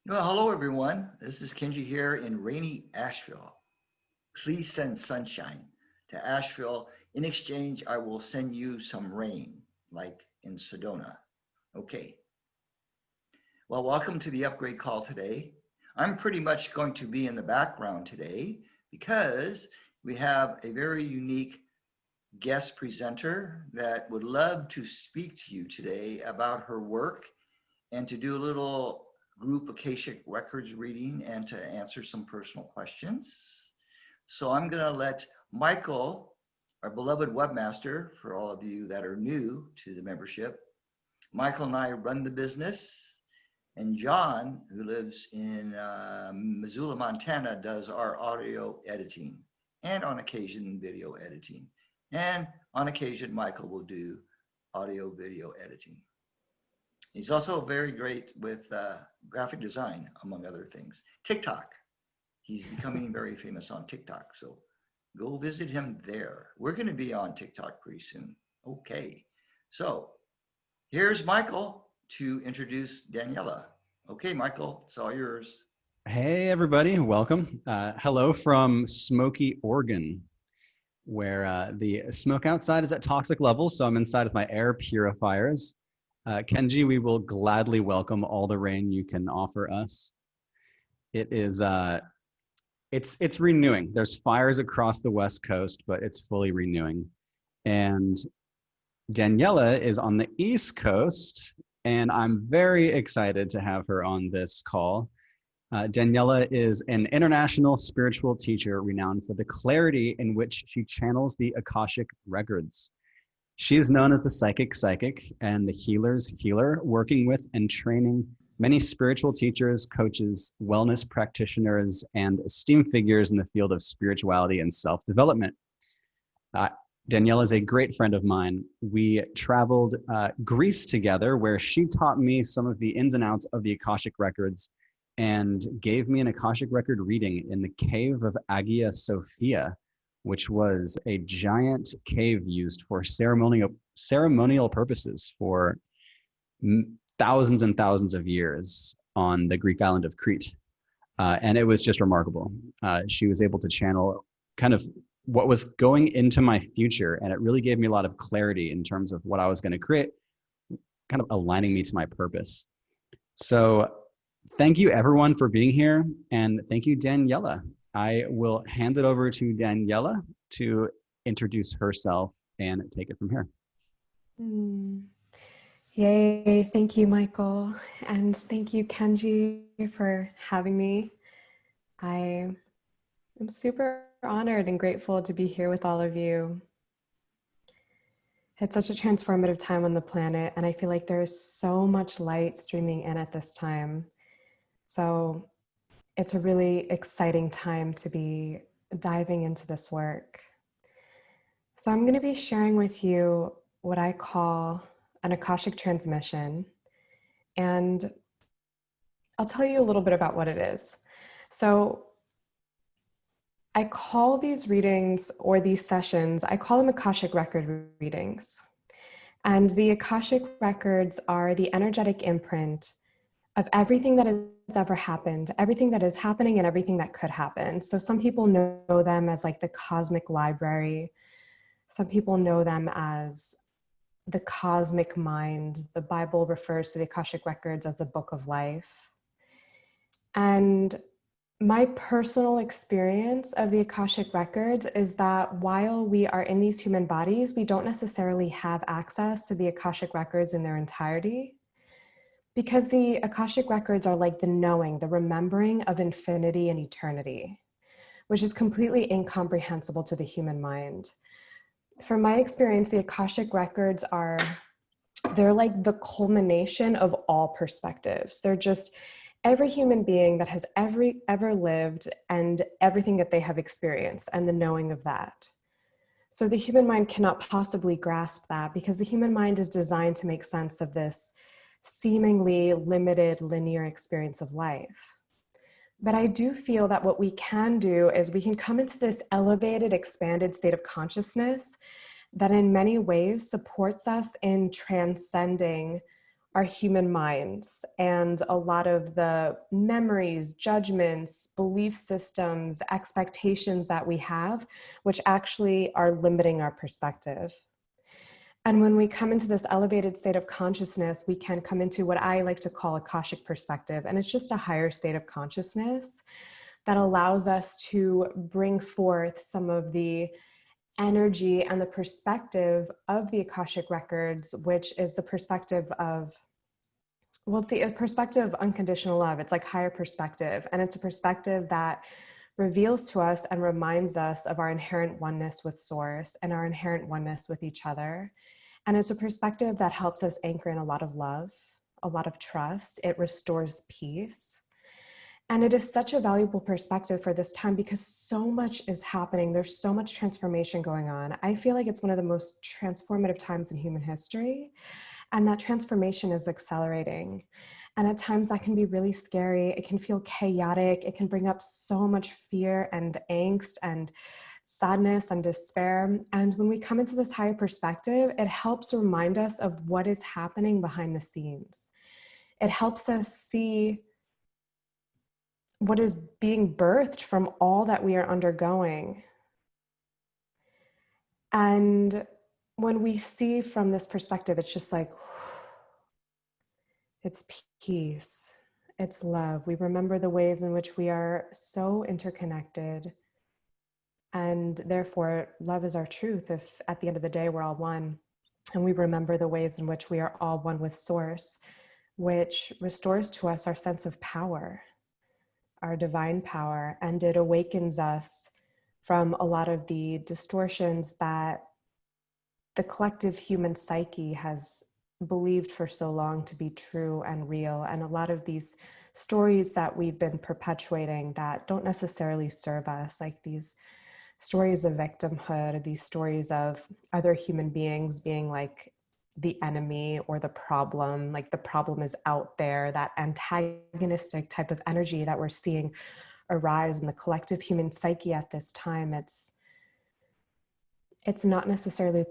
Well, hello everyone. This is Kenji here in rainy Asheville. Please send sunshine to Asheville. In exchange, I will send you some rain, like in Sedona. Okay. Well, welcome to the upgrade call today. I'm pretty much going to be in the background today because we have a very unique guest presenter that would love to speak to you today about her work and to do a little group Akashic Records reading and to answer some personal questions. So I'm going to let Michael, our beloved webmaster, for all of you that are new to the membership, Michael and I run the business. And John, who lives in Missoula, Montana, does our audio editing and on occasion video editing. And on occasion, Michael will do audio video editing. He's also very great with graphic design, among other things. TikTok. He's becoming very famous on TikTok. So go visit him there. We're going to be on TikTok pretty soon. Okay. So here's Michael to introduce Daniela. Okay, Michael, it's all yours. Hey, everybody. Welcome. Hello from Smoky, Oregon, where the smoke outside is at toxic levels. So I'm inside with my air purifiers. Kenji, we will gladly welcome all the rain you can offer us. It is, it's renewing. There's fires across the West Coast, but it's fully renewing. And Daniela is on the East Coast, and I'm very excited to have her on this call. Daniela is an international spiritual teacher renowned for the clarity in which she channels the Akashic records. She is known as the psychic and the healer's healer, working with and training many spiritual teachers, coaches, wellness practitioners, and esteemed figures in the field of spirituality and self-development. Daniela is a great friend of mine. We traveled Greece together, where she taught me some of the ins and outs of the Akashic records and gave me an Akashic record reading in the cave of Hagia Sophia, which was a giant cave used for ceremonial purposes for thousands and thousands of years on the Greek island of Crete. And it was just remarkable. She was able to channel kind of what was going into my future, and it really gave me a lot of clarity in terms of what I was going to create, kind of aligning me to my purpose. So thank you everyone for being here, and thank you, Daniela. I will hand it over to Daniela to introduce herself and take it from here. Yay, thank you, Michael. And thank you, Kenji, for having me. I am super honored and grateful to be here with all of you. It's such a transformative time on the planet, and I feel like there is so much light streaming in at this time. So it's a really exciting time to be diving into this work. So I'm going to be sharing with you what I call an Akashic transmission, and I'll tell you a little bit about what it is. So I call these readings or these sessions, I call them Akashic record readings. And the Akashic records are the energetic imprint of everything that has ever happened, everything that is happening and everything that could happen. So some people know them as like the cosmic library. Some people know them as the cosmic mind. The Bible refers to the Akashic records as the book of life. And my personal experience of the Akashic records is that while we are in these human bodies, we don't necessarily have access to the Akashic records in their entirety, because the Akashic records are like the knowing, the remembering of infinity and eternity, which is completely incomprehensible to the human mind. From my experience, the Akashic records they're like the culmination of all perspectives. They're just every human being that has ever lived and everything that they have experienced and the knowing of that. So the human mind cannot possibly grasp that, because the human mind is designed to make sense of this seemingly limited linear experience of life. But I do feel that what we can do is we can come into this elevated, expanded state of consciousness that in many ways supports us in transcending our human minds and a lot of the memories, judgments, belief systems, expectations that we have, which actually are limiting our perspective. And when we come into this elevated state of consciousness, we can come into what I like to call Akashic perspective. And it's just a higher state of consciousness that allows us to bring forth some of the energy and the perspective of the Akashic records, which is the perspective of, well, it's the perspective of unconditional love. It's like higher perspective. And it's a perspective that reveals to us and reminds us of our inherent oneness with Source and our inherent oneness with each other. And it's a perspective that helps us anchor in a lot of love, a lot of trust. It restores peace. And it is such a valuable perspective for this time because so much is happening. There's so much transformation going on. I feel like it's one of the most transformative times in human history. And that transformation is accelerating. And at times that can be really scary. It can feel chaotic. It can bring up so much fear and angst and sadness and despair. And when we come into this higher perspective, it helps remind us of what is happening behind the scenes. It helps us see what is being birthed from all that we are undergoing. And when we see from this perspective, it's just like, it's peace, it's love. We remember the ways in which we are so interconnected. And therefore, love is our truth. If at the end of the day, we're all one. And we remember the ways in which we are all one with Source, which restores to us our sense of power, our divine power, and it awakens us from a lot of the distortions that the collective human psyche has believed for so long to be true and real, and a lot of these stories that we've been perpetuating that don't necessarily serve us, like these stories of victimhood, these stories of other human beings being like the enemy or the problem, like the problem is out there, that antagonistic type of energy that we're seeing arise in the collective human psyche at this time. It's not necessarily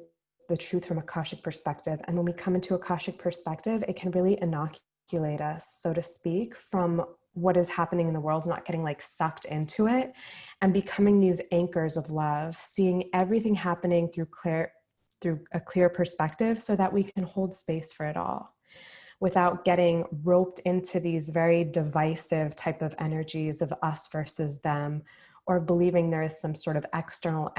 the truth from Akashic perspective. And when we come into Akashic perspective, it can really inoculate us, so to speak, from what is happening in the world, not getting like sucked into it and becoming these anchors of love, seeing everything happening through a clear perspective so that we can hold space for it all without getting roped into these very divisive type of energies of us versus them, or believing there is some sort of external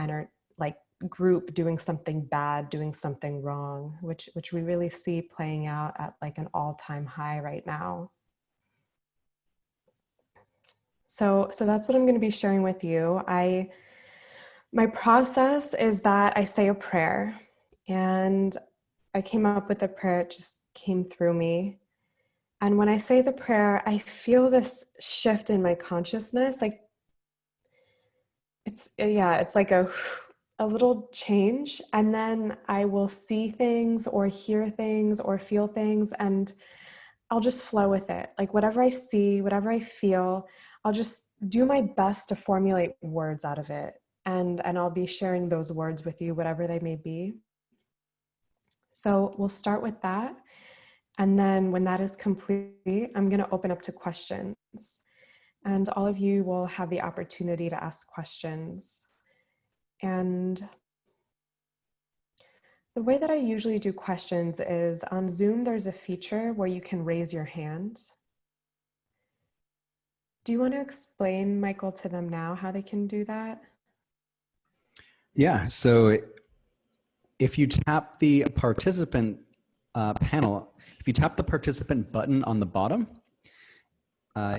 like group doing something bad, doing something wrong, which we really see playing out at like an all-time high right now. So that's what I'm going to be sharing with you. My process is that I say a prayer, and I came up with a prayer. It just came through me. And when I say the prayer, I feel this shift in my consciousness. Like it's like a little change. And then I will see things or hear things or feel things, and I'll just flow with it. Like whatever I see, whatever I feel, I'll just do my best to formulate words out of it. And I'll be sharing those words with you, whatever they may be. So we'll start with that. And then when that is complete, I'm going to open up to questions. And all of you will have the opportunity to ask questions. And the way that I usually do questions is on Zoom, there's a feature where you can raise your hand. Do you want to explain, Michael, to them now how they can do that? Yeah, so if you tap the participant panel, if you tap the participant button on the bottom,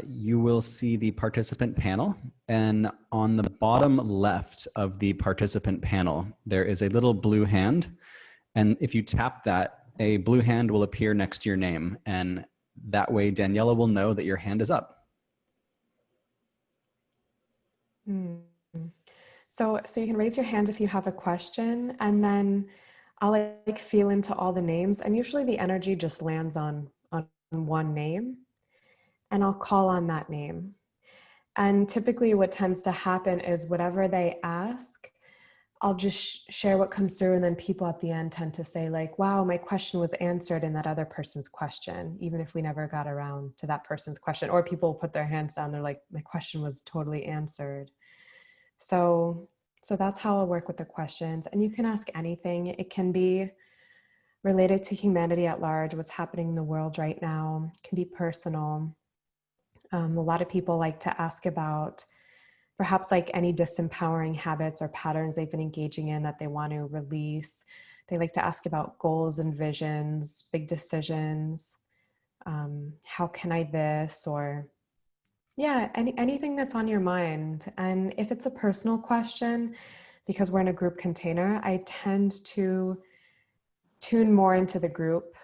you will see the participant panel. And on the bottom left of the participant panel, there is a little blue hand. And if you tap that, a blue hand will appear next to your name. And that way, Daniela will know that your hand is up. So you can raise your hand if you have a question, and then I'll like feel into all the names, and usually the energy just lands on one name, and I'll call on that name. And typically what tends to happen is whatever they ask, I'll just share what comes through, and then people at the end tend to say like, wow, my question was answered in that other person's question, even if we never got around to that person's question. Or people put their hands down, they're like, my question was totally answered. So that's how I'll work with the questions. And you can ask anything. It can be related to humanity at large, what's happening in the world right now. It can be personal. A lot of people like to ask about perhaps like any disempowering habits or patterns they've been engaging in that they want to release. They like to ask about goals and visions, big decisions. How can I this? Or yeah, anything that's on your mind. And if it's a personal question, because we're in a group container, I tend to tune more into the group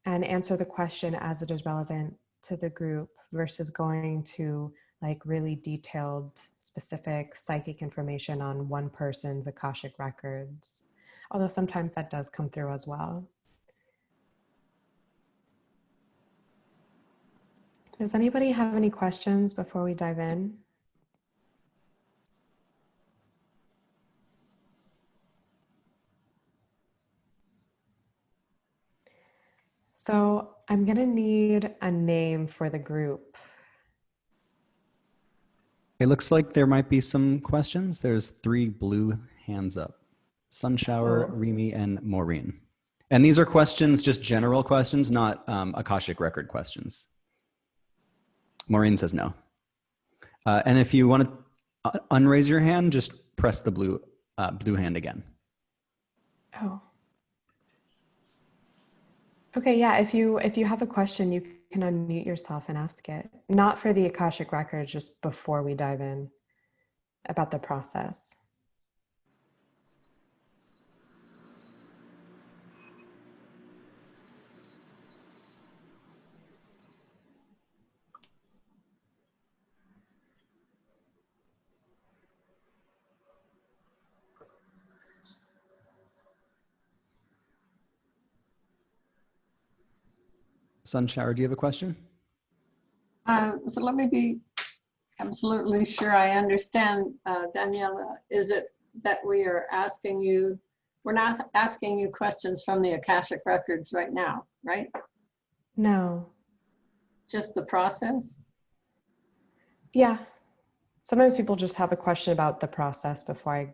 and answer the question as it is relevant to the group versus going to like really detailed, specific psychic information on one person's Akashic records. Although sometimes that does come through as well. Does anybody have any questions before we dive in? So I'm gonna need a name for the group. It looks like there might be some questions. There's 3 blue hands up. Sunshower, Remy, and Maureen. And these are questions, just general questions, not Akashic record questions. Maureen says no. And if you want to unraise your hand, just press the blue hand again. Oh. Okay, yeah, if you have a question, you can unmute yourself and ask it. Not for the Akashic records, just before we dive in about the process. Sunshower, do you have a question? So let me be absolutely sure I understand, Daniela. Is it that we are asking you, we're not asking you questions from the Akashic records right now, right? No. Just the process? Yeah. Sometimes people just have a question about the process before I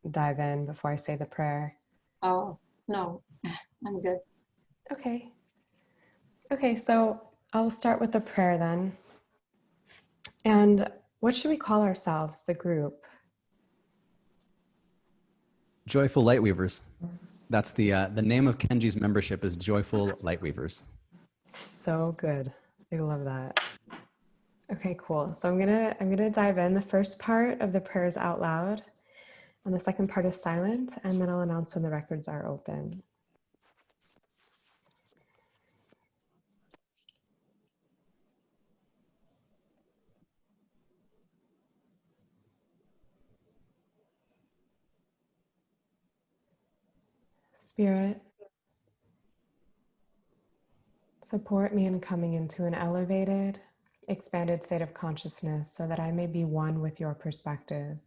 dive in, before I say the prayer. Oh, no, I'm good. Okay. Okay, so I'll start with the prayer then. And what should we call ourselves, the group? Joyful Lightweavers. That's the name of Kenji's membership is Joyful Lightweavers. So good. I love that. Okay, cool. So I'm gonna dive in. The first part of the prayer is out loud, and the second part is silent, and then I'll announce when the records are open. Spirit, support me in coming into an elevated, expanded state of consciousness so that I may be one with your perspective.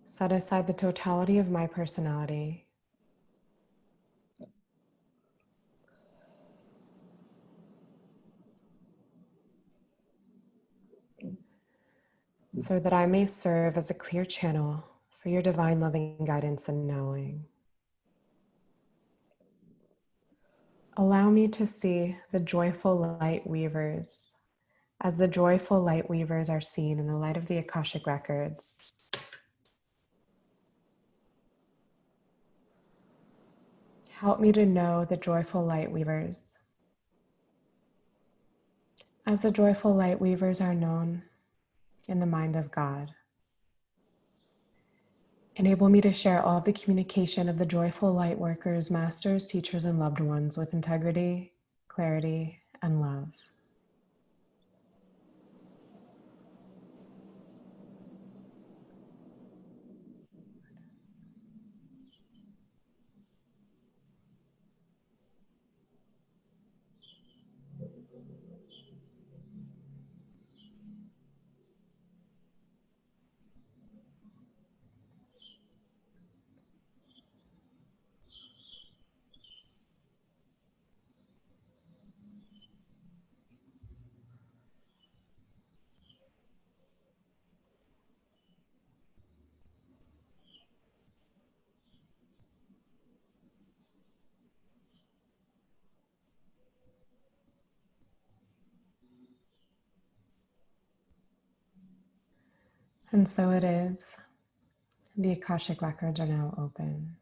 Set aside the totality of my personality so that I may serve as a clear channel for your divine loving guidance and knowing. Allow me to see the joyful light weavers as the joyful light weavers are seen in the light of the Akashic records. Help me to know the joyful light weavers as the joyful light weavers are known in the mind of God. Enable me to share all the communication of the joyful light workers, masters, teachers, and loved ones with integrity, clarity, and love. And so it is. The Akashic records are now open.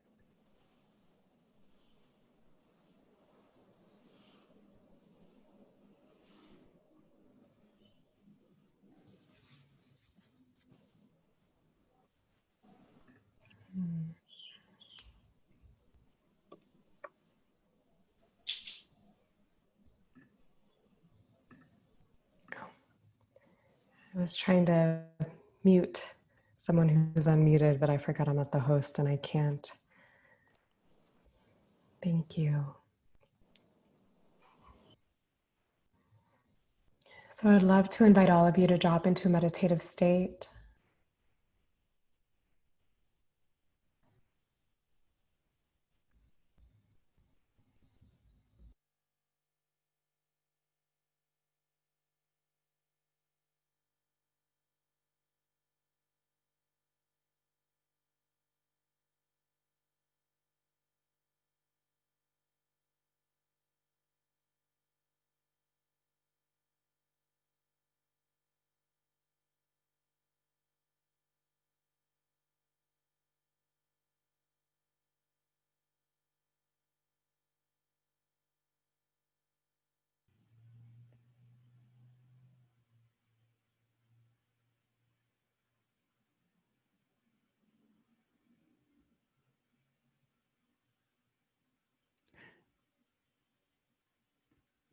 I was trying to mute someone who's unmuted, but I forgot I'm not the host and I can't. Thank you. So I'd love to invite all of you to drop into a meditative state.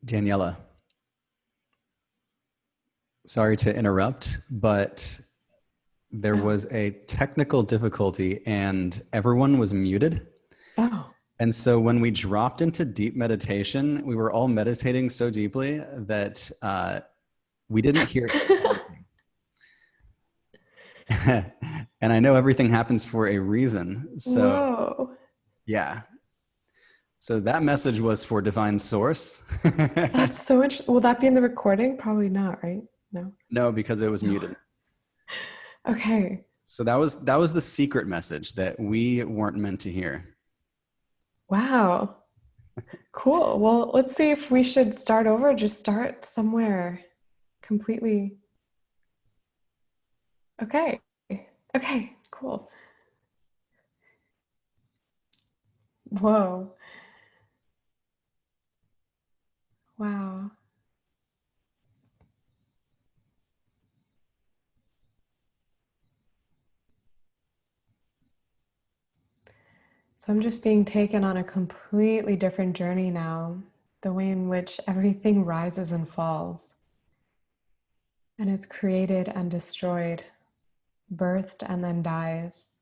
Daniela, sorry to interrupt, but there was a technical difficulty and everyone was muted. Oh. And so when we dropped into deep meditation, we were all meditating so deeply that we didn't hear anything. And I know everything happens for a reason. So, whoa. Yeah. So that message was for Divine Source. That's so interesting. Will that be in the recording? Probably not, right? No. No, because it was muted. Okay. So that was the secret message that we weren't meant to hear. Wow. Cool. Well, let's see if we should start over. Just start somewhere completely. Okay. Okay, cool. Whoa. Wow. So I'm just being taken on a completely different journey now, the way in which everything rises and falls and is created and destroyed, birthed and then dies.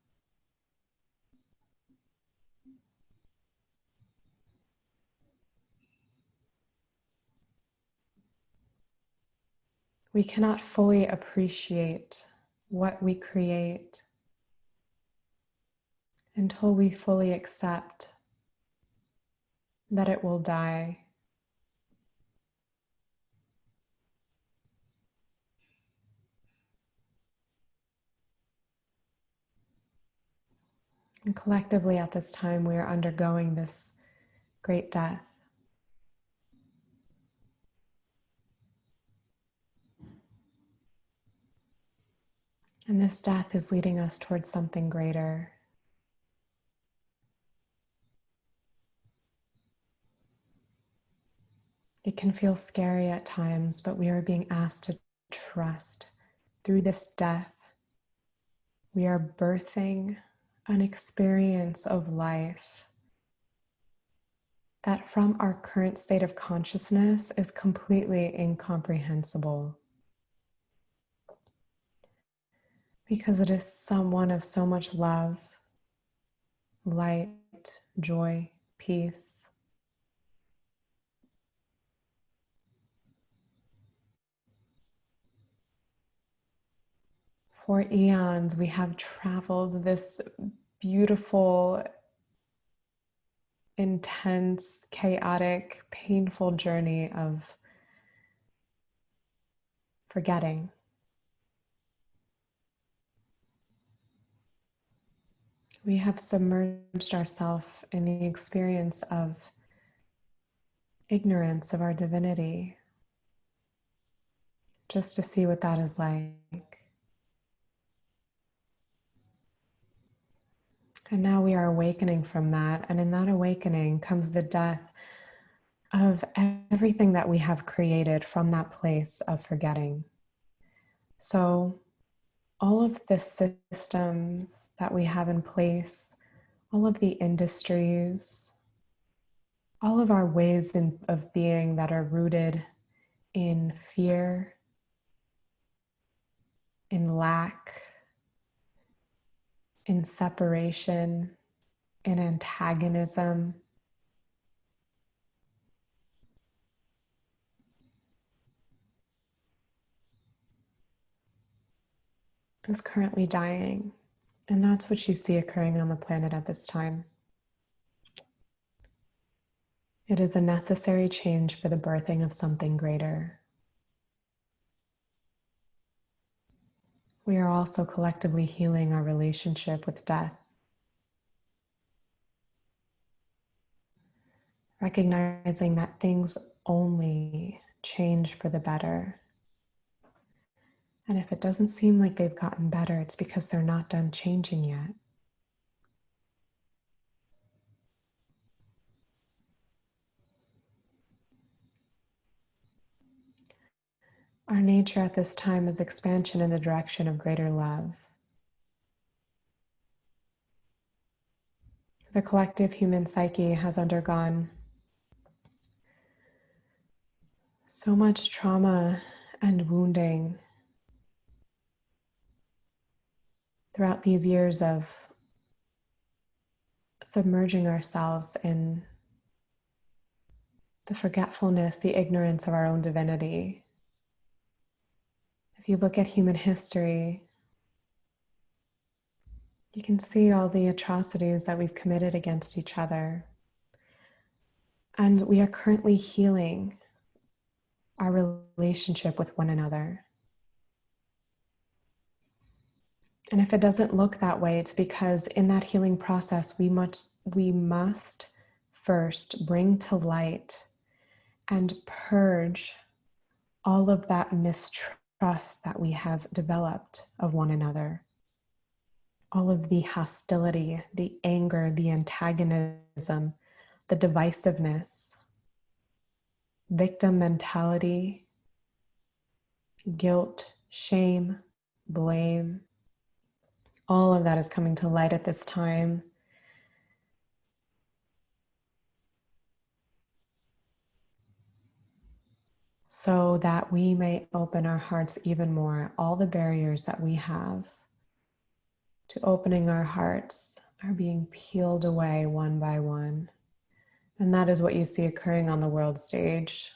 We cannot fully appreciate what we create until we fully accept that it will die. And collectively at this time, we are undergoing this great death. And this death is leading us towards something greater. It can feel scary at times, but we are being asked to trust. Through this death, we are birthing an experience of life that from our current state of consciousness is completely incomprehensible. Because it is someone of so much love, light, joy, peace. For eons, we have traveled this beautiful, intense, chaotic, painful journey of forgetting. We have submerged ourselves in the experience of ignorance of our divinity, just to see what that is like. And now we are awakening from that. And in that awakening comes the death of everything that we have created from that place of forgetting. So all of the systems that we have in place, all of the industries, all of our ways of being that are rooted in fear, in lack, in separation, in antagonism, is currently dying. And that's what you see occurring on the planet at this time. It is a necessary change for the birthing of something greater. We are also collectively healing our relationship with death, recognizing that things only change for the better. And if it doesn't seem like they've gotten better, it's because they're not done changing yet. Our nature at this time is expansion in the direction of greater love. The collective human psyche has undergone so much trauma and wounding throughout these years of submerging ourselves in the forgetfulness, the ignorance of our own divinity. If you look at human history, you can see all the atrocities that we've committed against each other. And we are currently healing our relationship with one another. And if it doesn't look that way, it's because in that healing process, we must first bring to light and purge all of that mistrust that we have developed of one another. All of the hostility, the anger, the antagonism, the divisiveness, victim mentality, guilt, shame, blame. All of that is coming to light at this time. So that we may open our hearts even more. All the barriers that we have to opening our hearts are being peeled away one by one. And that is what you see occurring on the world stage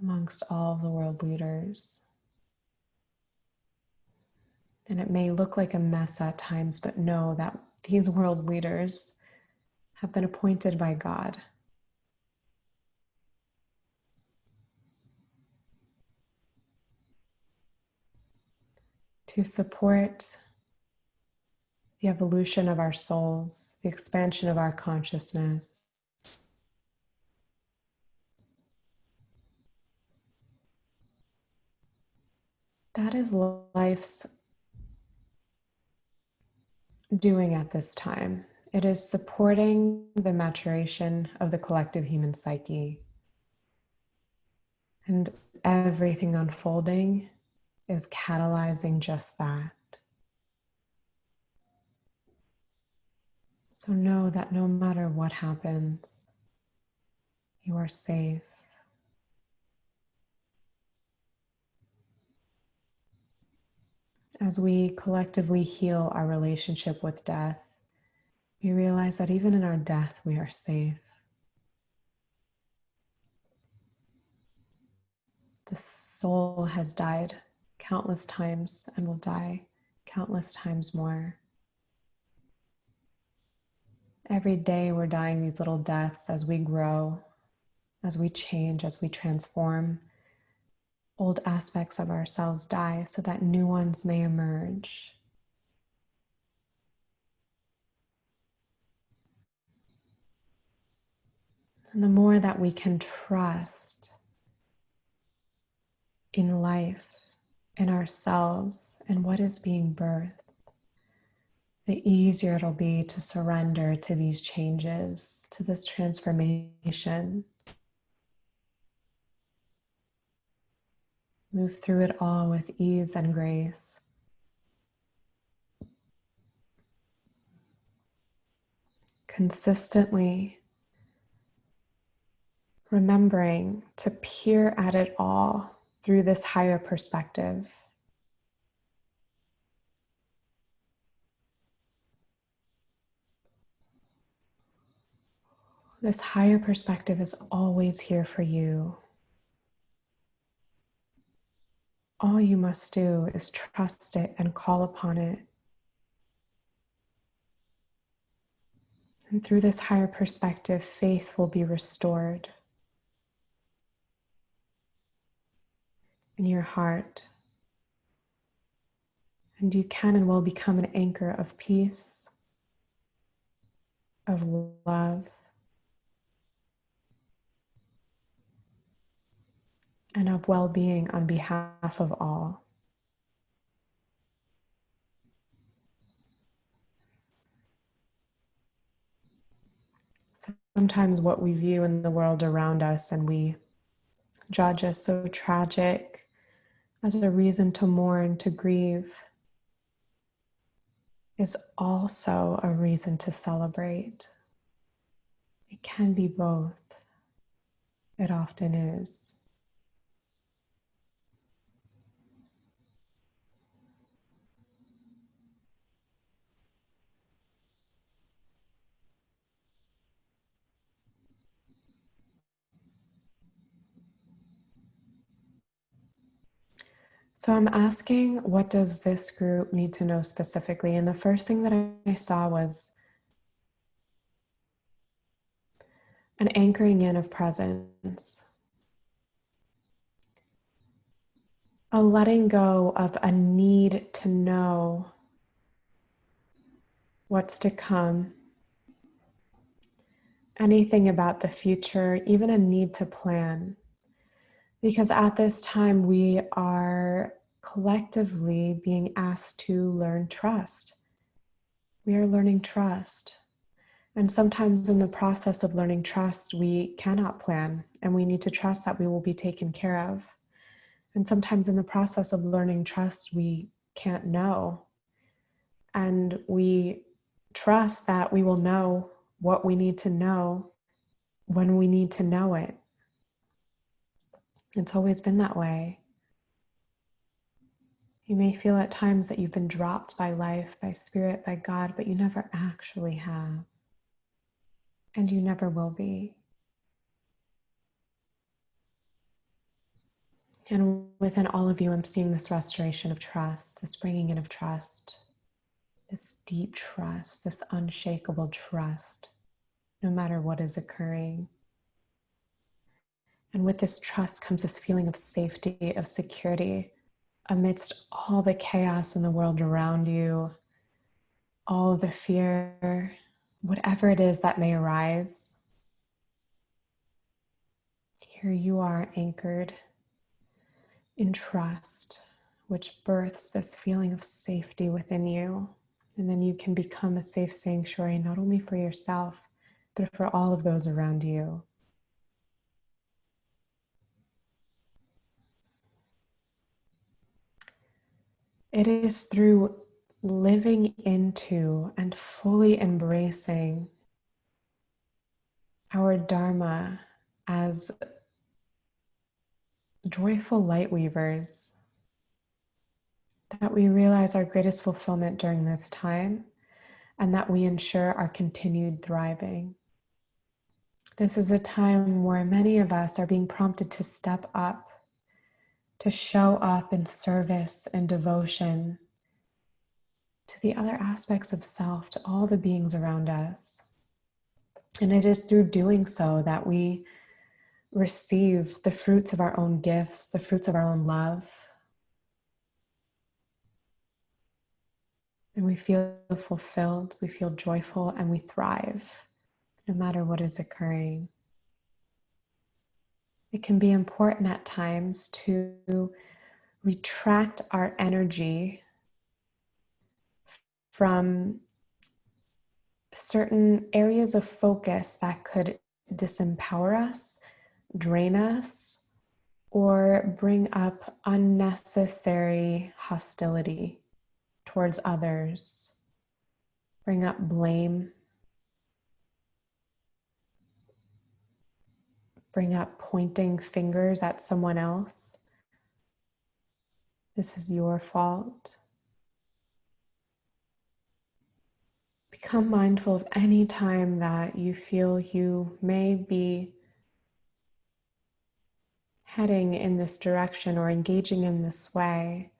amongst all the world leaders. And it may look like a mess at times, but know that these world leaders have been appointed by God to support the evolution of our souls, the expansion of our consciousness. That is life's doing at this time. It is supporting the maturation of the collective human psyche. And everything unfolding is catalyzing just that. So know that no matter what happens, you are safe. As we collectively heal our relationship with death, we realize that even in our death, we are safe. The soul has died countless times and will die countless times more. Every day we're dying these little deaths as we grow, as we change, as we transform. Old aspects of ourselves die so that new ones may emerge. And the more that we can trust in life, in ourselves, and what is being birthed, the easier it'll be to surrender to these changes, to this transformation. Move through it all with ease and grace. Consistently remembering to peer at it all through this higher perspective. This higher perspective is always here for you. All you must do is trust it and call upon it. And through this higher perspective, faith will be restored in your heart. And you can and will become an anchor of peace, of love, and of well-being on behalf of all. Sometimes what we view in the world around us and we judge as so tragic, as a reason to mourn, to grieve, is also a reason to celebrate. It can be both. It often is. So I'm asking, what does this group need to know specifically? And the first thing that I saw was an anchoring in of presence, a letting go of a need to know what's to come, anything about the future, even a need to plan. Because at this time, we are collectively being asked to learn trust. We are learning trust. And sometimes in the process of learning trust, we cannot plan, and we need to trust that we will be taken care of. And sometimes in the process of learning trust, we can't know. And we trust that we will know what we need to know when we need to know it. It's always been that way. You may feel at times that you've been dropped by life, by spirit, by God, but you never actually have. And you never will be. And within all of you, I'm seeing this restoration of trust, this bringing in of trust, this deep trust, this unshakable trust, no matter what is occurring. And with this trust comes this feeling of safety, of security, amidst all the chaos in the world around you, all of the fear, whatever it is that may arise. Here you are anchored in trust, which births this feeling of safety within you. And then you can become a safe sanctuary, not only for yourself, but for all of those around you. It is through living into and fully embracing our Dharma as joyful light weavers that we realize our greatest fulfillment during this time, and that we ensure our continued thriving. This is a time where many of us are being prompted to step up, to show up in service and devotion to the other aspects of self, to all the beings around us. And it is through doing so that we receive the fruits of our own gifts, the fruits of our own love. And we feel fulfilled, we feel joyful, and we thrive no matter what is occurring. It can be important at times to retract our energy from certain areas of focus that could disempower us, drain us, or bring up unnecessary hostility towards others, bring up blame, bring up pointing fingers at someone else. This is your fault. Become mindful of any time that you feel you may be heading in this direction or engaging in this way,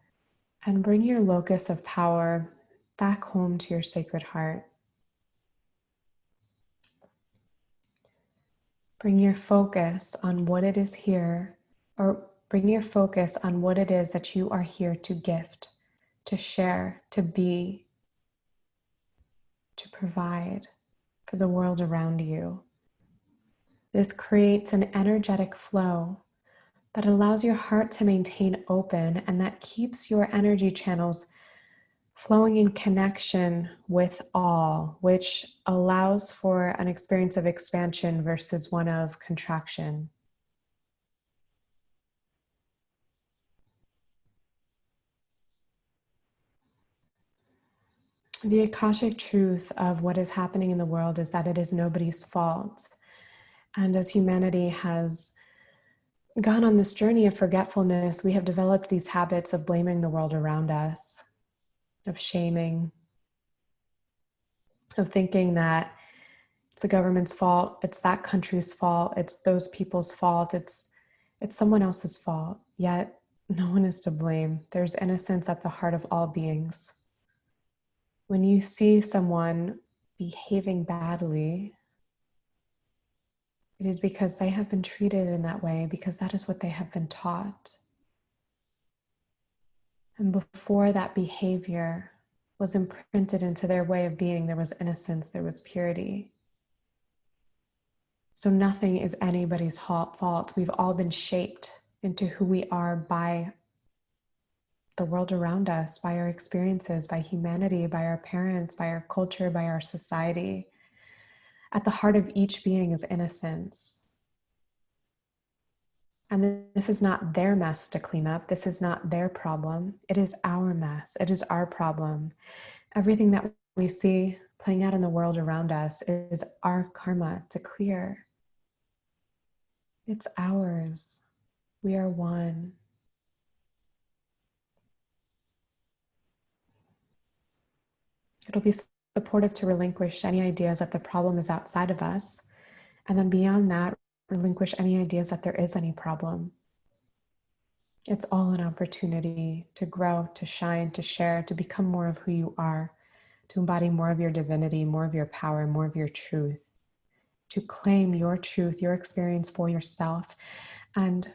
and bring your locus of power back home to your sacred heart. Bring your focus on what it is here, or bring your focus on what it is that you are here to gift, to share, to be, to provide for the world around you. This creates an energetic flow that allows your heart to maintain open, and that keeps your energy channels flowing in connection with all, which allows for an experience of expansion versus one of contraction. The Akashic truth of what is happening in the world is that it is nobody's fault. And as humanity has gone on this journey of forgetfulness, we have developed these habits of blaming the world around us, of shaming, of thinking that it's the government's fault, it's that country's fault, it's those people's fault, it's someone else's fault. Yet no one is to blame. There's innocence at the heart of all beings. When you see someone behaving badly, it is because they have been treated in that way, because that is what they have been taught. And before that behavior was imprinted into their way of being, there was innocence, there was purity. So nothing is anybody's fault. We've all been shaped into who we are by the world around us, by our experiences, by humanity, by our parents, by our culture, by our society. At the heart of each being is innocence. And this is not their mess to clean up. This is not their problem. It is our mess. It is our problem. Everything that we see playing out in the world around us is our karma to clear. It's ours. We are one. It'll be supportive to relinquish any ideas that the problem is outside of us. And then beyond that, relinquish any ideas that there is any problem. It's all an opportunity to grow, to shine, to share, to become more of who you are, to embody more of your divinity, more of your power, more of your truth, to claim your truth, your experience for yourself, and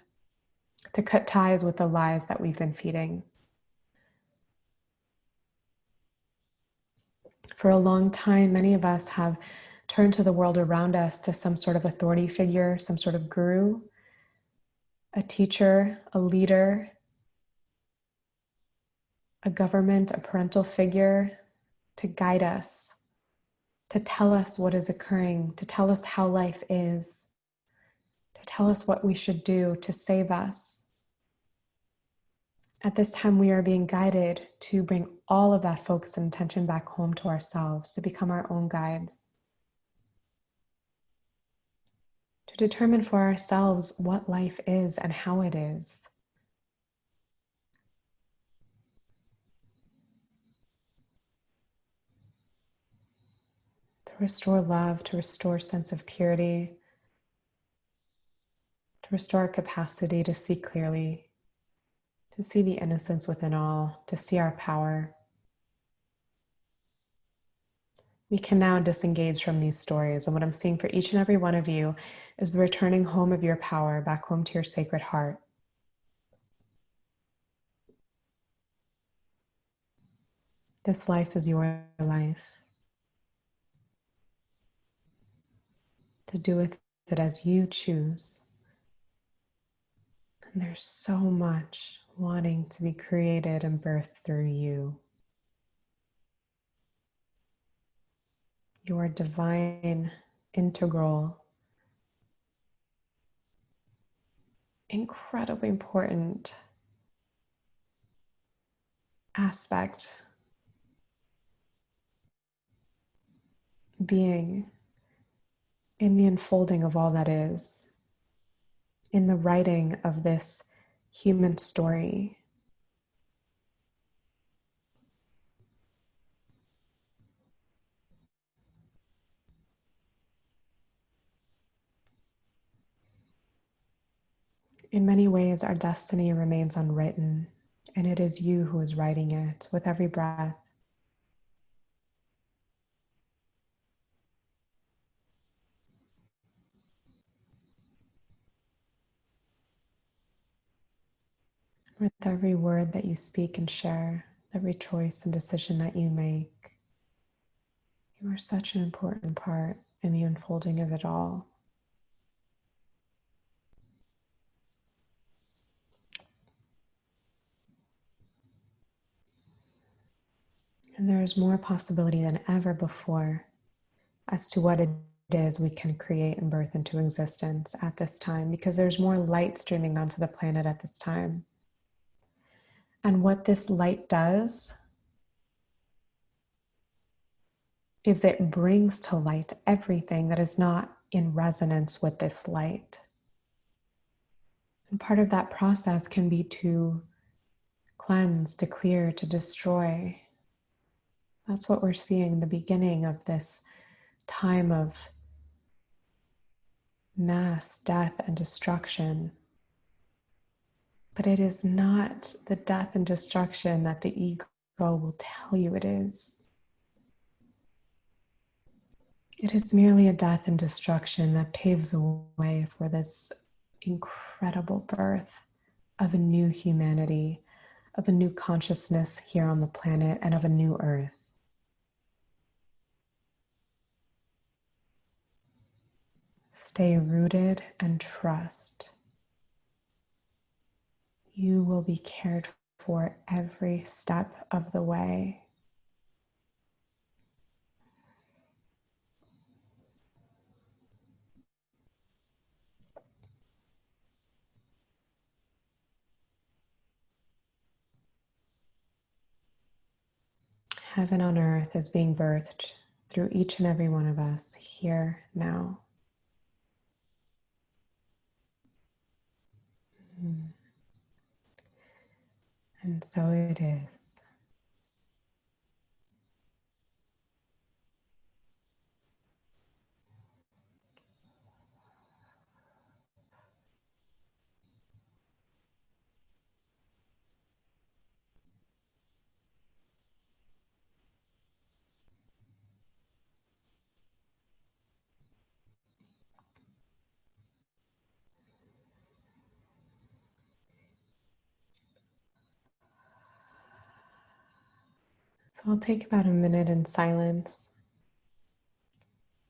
to cut ties with the lies that we've been feeding. For a long time, many of us have turned to the world around us, to some sort of authority figure, some sort of guru, a teacher, a leader, a government, a parental figure, to guide us, to tell us what is occurring, to tell us how life is, to tell us what we should do to save us. At this time, we are being guided to bring all of that focus and attention back home to ourselves, to become our own guides, to determine for ourselves what life is and how it is. To restore love, to restore sense of purity, to restore our capacity to see clearly, to see the innocence within all, to see our power. We can now disengage from these stories. And what I'm seeing for each and every one of you is the returning home of your power, back home to your sacred heart. This life is your life. To do with it as you choose. And there's so much wanting to be created and birthed through you. your divine, integral, incredibly important aspect, being in the unfolding of all that is, in the writing of this human story. In many ways, our destiny remains unwritten, and it is you who is writing it with every breath. With every word that you speak and share, every choice and decision that you make, you are such an important part in the unfolding of it all. And there is more possibility than ever before as to what it is we can create and birth into existence at this time, because there's more light streaming onto the planet at this time. And what this light does is it brings to light everything that is not in resonance with this light. And part of that process can be to cleanse, to clear, to destroy. That's what we're seeing, the beginning of this time of mass death and destruction. But it is not the death and destruction that the ego will tell you it is. It is merely a death and destruction that paves a way for this incredible birth of a new humanity, of a new consciousness here on the planet, and of a new earth. Stay rooted and trust. You will be cared for every step of the way. Heaven on earth is being birthed through each and every one of us here now. And so it is. So I'll take about a minute in silence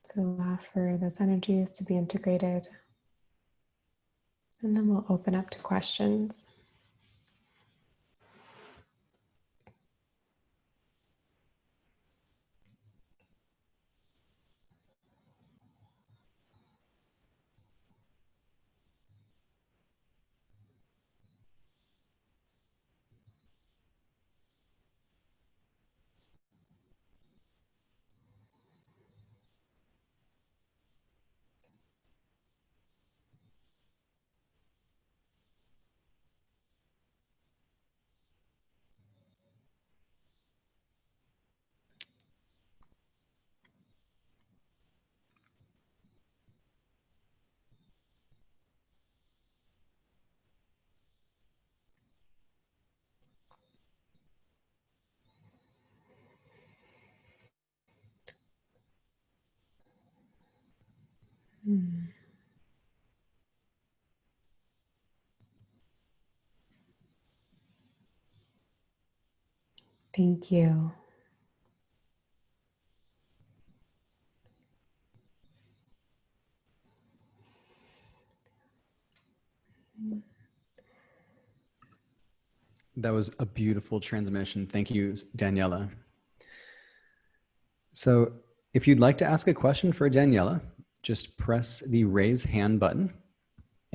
to allow for those energies to be integrated. And then we'll open up to questions. Thank you. That was a beautiful transmission. Thank you, Daniela. So If you'd like to ask a question for Daniela, just press the raise hand button.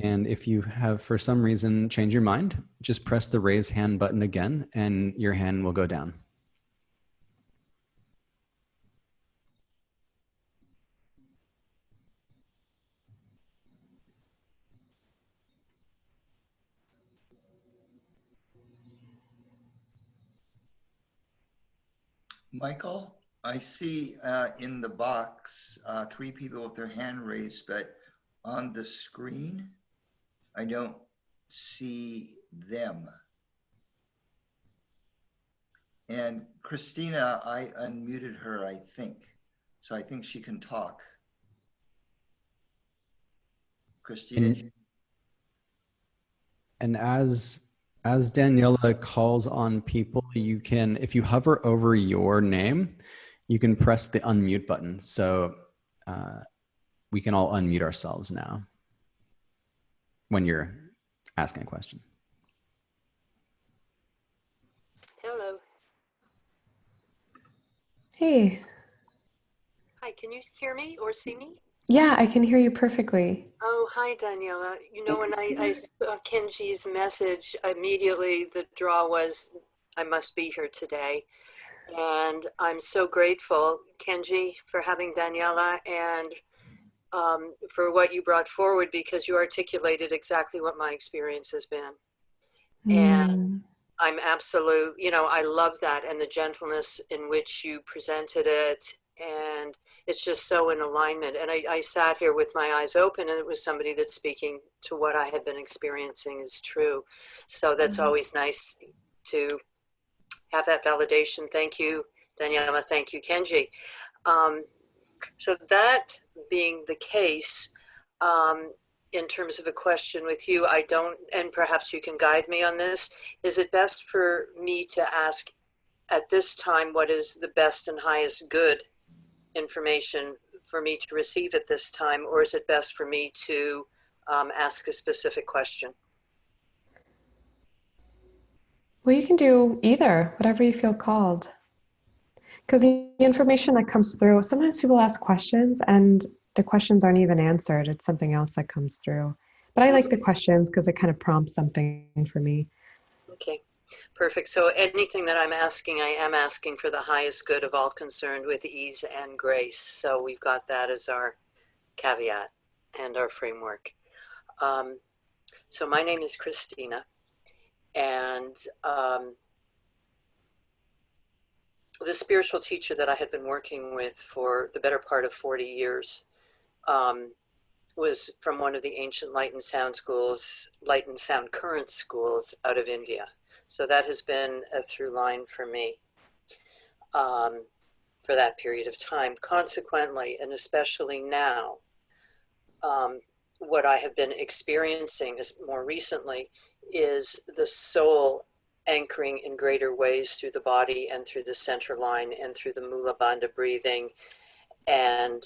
And if you have, for some reason, change your mind, just press the raise hand button again and your hand will go down. Michael, I see in the box 3 people with their hand raised, but on the screen, I don't see them. And Christina, I unmuted her, I think. So I think she can talk. Christina. And as Daniela calls on people, you can, if you hover over your name, you can press the unmute button. So we can all unmute ourselves now when you're asking a question. Hello. Hey. Hi, can you hear me or see me? Yeah, I can hear you perfectly. Oh, hi, Daniela. You know, Hey, when I saw Kenji's message, immediately the draw was, I must be here today. And I'm so grateful, Kenji, for having Daniela and for what you brought forward, because you articulated exactly what my experience has been. And I'm absolute, you know, I love that and the gentleness in which you presented it. And it's just so in alignment. And I sat here with my eyes open, and it was somebody that's speaking to what I had been experiencing is true. So that's always nice to have that validation. Thank you, Daniela. Thank you, Kenji. So that being the case, in terms of a question with you, I don't, and perhaps you can guide me on this, is it best for me to ask at this time what is the best and highest good information for me to receive at this time, or is it best for me to ask a specific question? Well, you can do either, whatever you feel called. Because the information that comes through, sometimes people ask questions and the questions aren't even answered. It's something else that comes through. But I like the questions because it kind of prompts something for me. Okay, perfect. So anything that I'm asking, I am asking for the highest good of all concerned with ease and grace. So we've got that as our caveat and our framework. So my name is Christina, and the spiritual teacher that I had been working with for the better part of 40 years was from one of the ancient light and sound schools, light and sound current schools out of India. So that has been a through line for me for that period of time. Consequently, and especially now, what I have been experiencing is more recently is the soul anchoring in greater ways through the body and through the center line and through the Mula Bandha breathing. And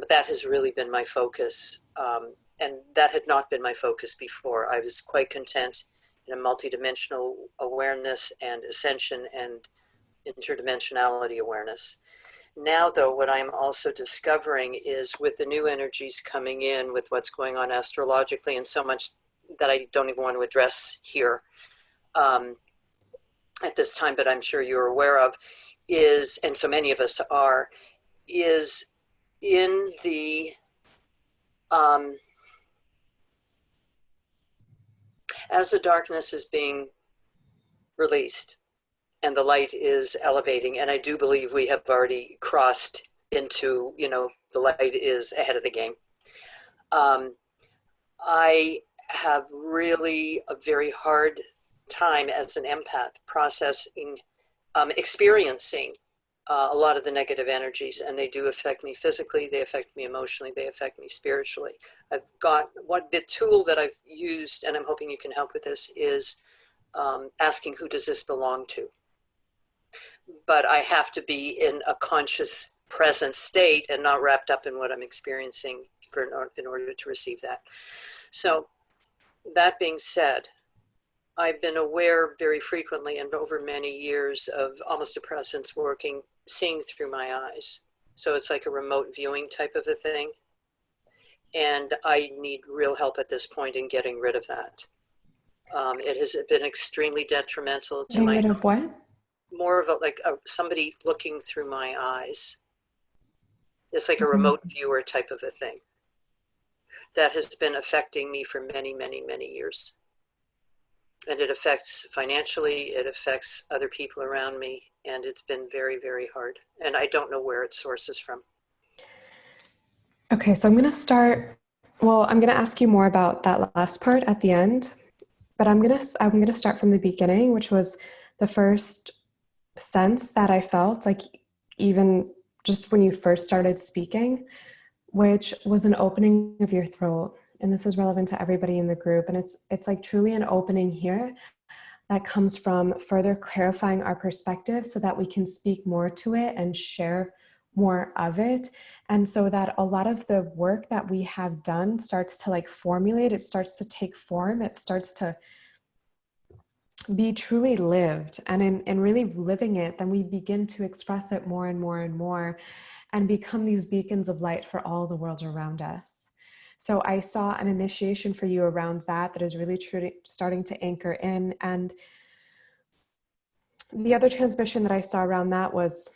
that has really been my focus. And that had not been my focus before. I was quite content in a multidimensional awareness and ascension and interdimensionality awareness. Now, though, what I'm also discovering is with the new energies coming in, with what's going on astrologically, and so much that I don't even want to address here at this time, but I'm sure you're aware of, is, and so many of us are, is in the as the darkness is being released and the light is elevating, and I do believe we have already crossed into, you know, the light is ahead of the game. I have really a very hard time as an empath processing, experiencing a lot of the negative energies, and they do affect me physically, they affect me emotionally, they affect me spiritually. I've got the tool that I've used, and I'm hoping you can help with this, is asking who does this belong to? But I have to be in a conscious present state and not wrapped up in what I'm experiencing in order to receive that. So that being said, I've been aware very frequently and over many years of almost a presence working, seeing through my eyes. So it's like a remote viewing type of a thing. And I need real help at this point in getting rid of that. It has been extremely detrimental to Getting my rid of what? more of somebody looking through my eyes. It's like a Mhm. remote viewer type of a thing that has been affecting me for many, many, many years. And it affects financially, it affects other people around me, and it's been very, very hard. And I don't know where it sources from. Okay, so I'm going to start. Well, I'm going to ask you more about that last part at the end, but I'm going to start from the beginning, which was the first sense that I felt, like even just when you first started speaking, which was an opening of your throat. And this is relevant to everybody in the group. And it's like truly an opening here that comes from further clarifying our perspective so that we can speak more to it and share more of it. And so that a lot of the work that we have done starts to like formulate, it starts to take form, it starts to be truly lived. And in really living it, then we begin to express it more and more and more and become these beacons of light for all the world around us. So I saw an initiation for you around that is really truly starting to anchor in. And the other transmission that I saw around that was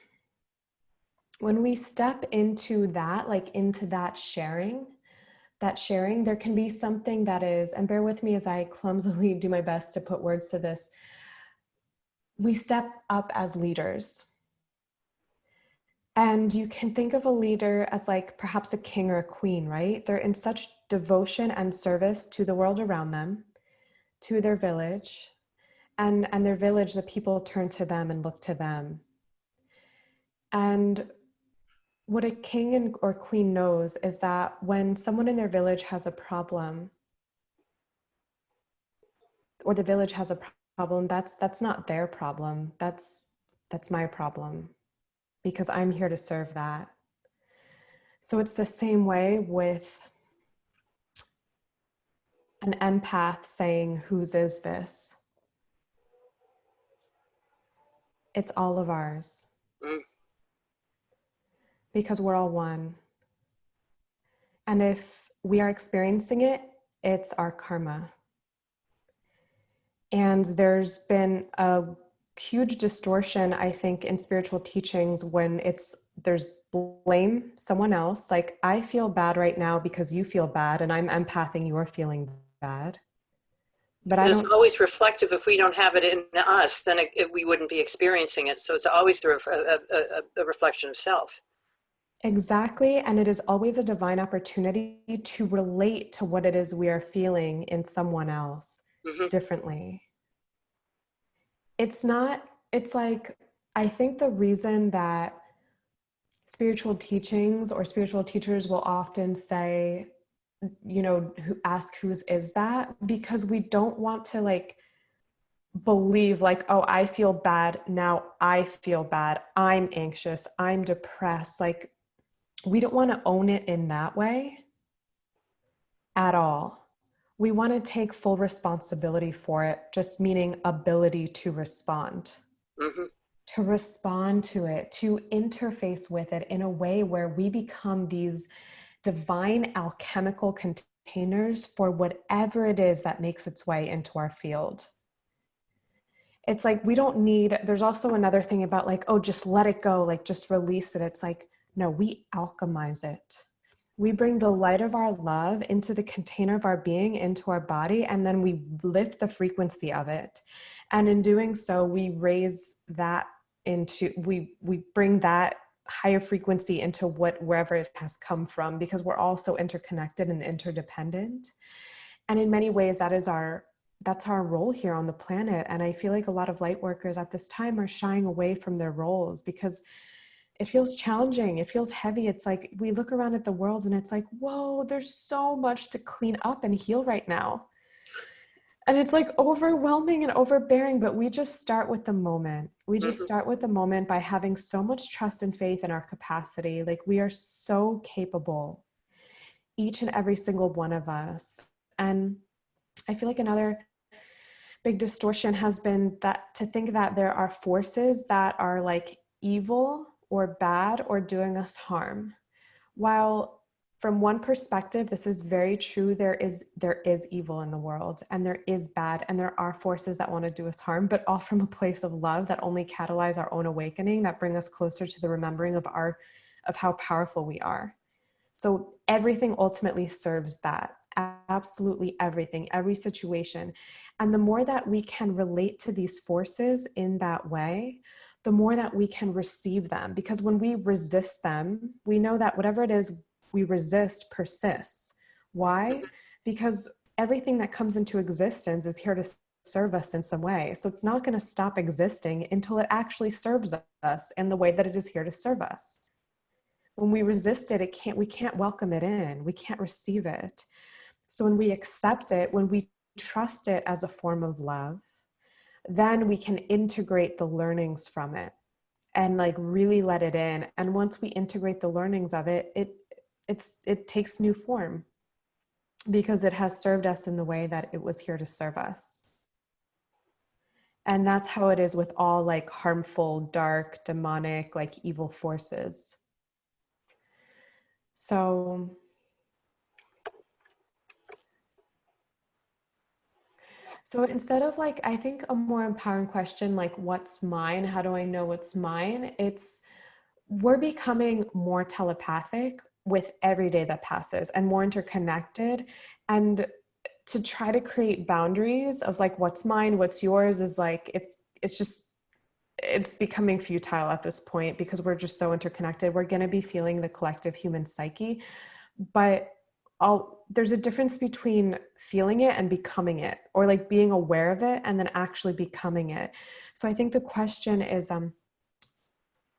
when we step into that, like into that sharing, there can be something that is, and bear with me as I clumsily do my best to put words to this. We step up as leaders. And you can think of a leader as like perhaps a king or a queen, right? They're in such devotion and service to the world around them, to their village, and their village, the people turn to them and look to them. And what a king or queen knows is that when someone in their village has a problem, or the village has a problem, that's not their problem. That's my problem, because I'm here to serve that. So it's the same way with an empath saying, whose is this? It's all of ours. Mm. Because we're all one. And if we are experiencing it, it's our karma. And there's been a huge distortion, I think, in spiritual teachings when there's blame someone else. Like, I feel bad right now because you feel bad, and I'm empathing you're feeling bad. But I It's don't. always reflective. If we don't have it in us, then we wouldn't be experiencing it. So it's always a reflection of self. Exactly. And it is always a divine opportunity to relate to what it is we are feeling in someone else differently. It's like, I think the reason that spiritual teachings or spiritual teachers will often say, ask whose is that? Because we don't want to like believe like, oh, I feel bad. Now I feel bad. I'm anxious. I'm depressed. Like, we don't want to own it in that way at all. We want to take full responsibility for it, just meaning ability to respond. Mm-hmm. To respond to it, to interface with it in a way where we become these divine alchemical containers for whatever it is that makes its way into our field. It's like, there's also another thing about like, oh, just let it go, like just release it. It's like, no, we alchemize it. We bring the light of our love into the container of our being, into our body, and then we lift the frequency of it. And in doing so, we raise that we bring that higher frequency into wherever it has come from, because we're all so interconnected and interdependent. And in many ways, that's our role here on the planet. And I feel like a lot of light workers at this time are shying away from their roles because it feels challenging. It feels heavy. It's like we look around at the world and it's like, whoa, there's so much to clean up and heal right now. And it's like overwhelming and overbearing, but we just start with the moment. We just start with the moment by having so much trust and faith in our capacity. Like, we are so capable, each and every single one of us. And I feel like another big distortion has been that to think that there are forces that are like evil or bad or doing us harm. While from one perspective, this is very true. There is evil in the world, and there is bad, and there are forces that want to do us harm, but all from a place of love that only catalyze our own awakening, that bring us closer to the remembering of how powerful we are. So everything ultimately serves that. Absolutely everything, every situation. And the more that we can relate to these forces in that way, the more that we can receive them. Because when we resist them, we know that whatever it is we resist persists. Why? Because everything that comes into existence is here to serve us in some way. So it's not going to stop existing until it actually serves us in the way that it is here to serve us. When we resist it, we can't welcome it in. We can't receive it. So when we accept it, when we trust it as a form of love, then we can integrate the learnings from it and like really let it in. And once we integrate the learnings of it, it takes new form because it has served us in the way that it was here to serve us. And that's how it is with all like harmful, dark, demonic, like evil forces. So instead of like, I think a more empowering question, like what's mine? How do I know what's mine? We're becoming more telepathic with every day that passes and more interconnected. And to try to create boundaries of like, what's mine, what's yours is like, it's becoming futile at this point because we're just so interconnected. We're going to be feeling the collective human psyche, but there's a difference between feeling it and becoming it, or like being aware of it and then actually becoming it. So I think the question is,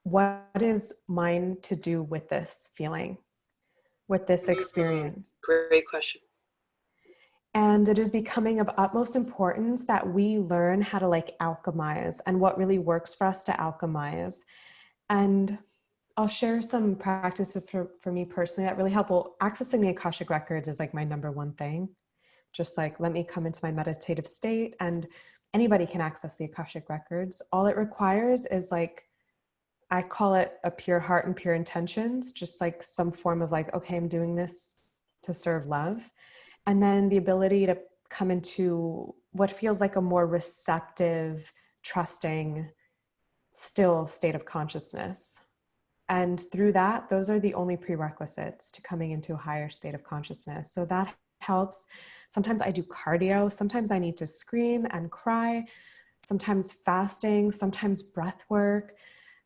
what is mine to do with this feeling, with this experience? Great question. And it is becoming of utmost importance that we learn how to like alchemize and what really works for us to alchemize. And I'll share some practices for me personally that really help. Well, accessing the Akashic records is like my number one thing. Just like, let me come into my meditative state, and anybody can access the Akashic records. All it requires is like, I call it a pure heart and pure intentions, just like some form of like, okay, I'm doing this to serve love. And then the ability to come into what feels like a more receptive, trusting, still state of consciousness. And through that, those are the only prerequisites to coming into a higher state of consciousness. So that helps. Sometimes I do cardio. Sometimes I need to scream and cry. Sometimes fasting, sometimes breath work,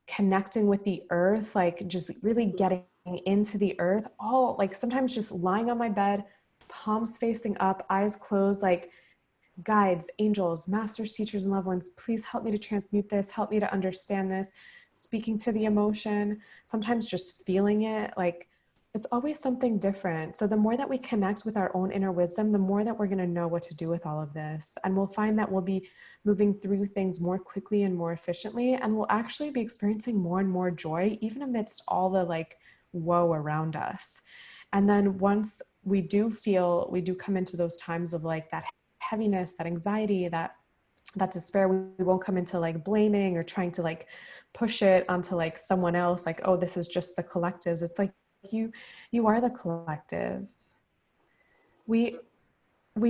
connecting with the earth, like just really getting into the earth. All like sometimes just lying on my bed, palms facing up, eyes closed, like guides, angels, masters, teachers, and loved ones, please help me to transmute this, help me to understand this, speaking to the emotion, sometimes just feeling it, like it's always something different. So the more that we connect with our own inner wisdom, the more that we're going to know what to do with all of this. And we'll find that we'll be moving through things more quickly and more efficiently. And we'll actually be experiencing more and more joy, even amidst all the like woe around us. And then once we do come into those times of like that heaviness, that anxiety, that despair, we won't come into like blaming or trying to like push it onto like someone else, like, oh, this is just the collectives. It's like you are the collective. We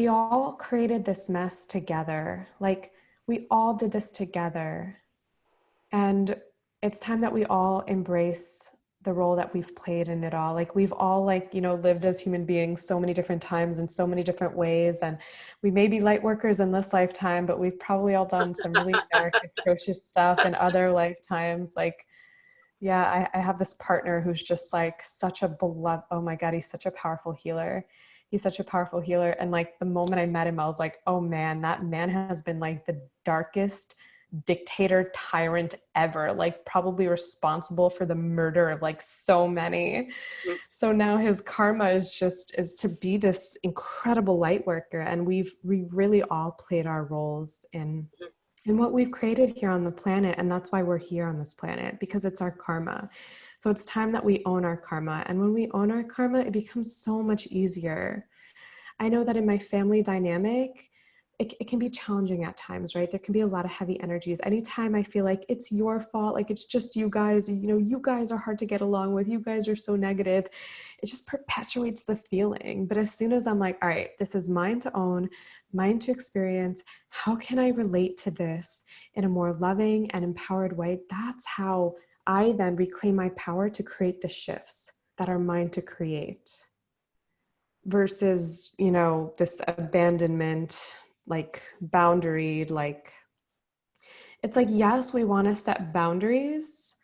all created this mess together. Like we all did this together. And it's time that we all embrace the role that we've played in it all. Like we've all like, lived as human beings so many different times in so many different ways. And we may be light workers in this lifetime, but we've probably all done some really dark, atrocious stuff in other lifetimes. Like, yeah, I have this partner who's just like such a beloved, oh my God, he's such a powerful healer. He's such a powerful healer. And like the moment I met him, I was like, oh man, that man has been like the darkest dictator tyrant ever, like probably responsible for the murder of like so many. So now his karma is to be this incredible light worker. And we really all played our roles in what we've created here on the planet. And that's why we're here on this planet, because it's our karma. So it's time that we own our karma. And when we own our karma, it becomes so much easier. I know that in my family dynamic, it can be challenging at times, right? There can be a lot of heavy energies. Anytime I feel like it's your fault, like it's just you guys, you know, you guys are hard to get along with, you guys are so negative, it just perpetuates the feeling. But as soon as I'm like, all right, this is mine to own, mine to experience, how can I relate to this in a more loving and empowered way? That's how I then reclaim my power to create the shifts that are mine to create. Versus, you know, this abandonment, like boundary, like it's like, yes, we want to set boundaries.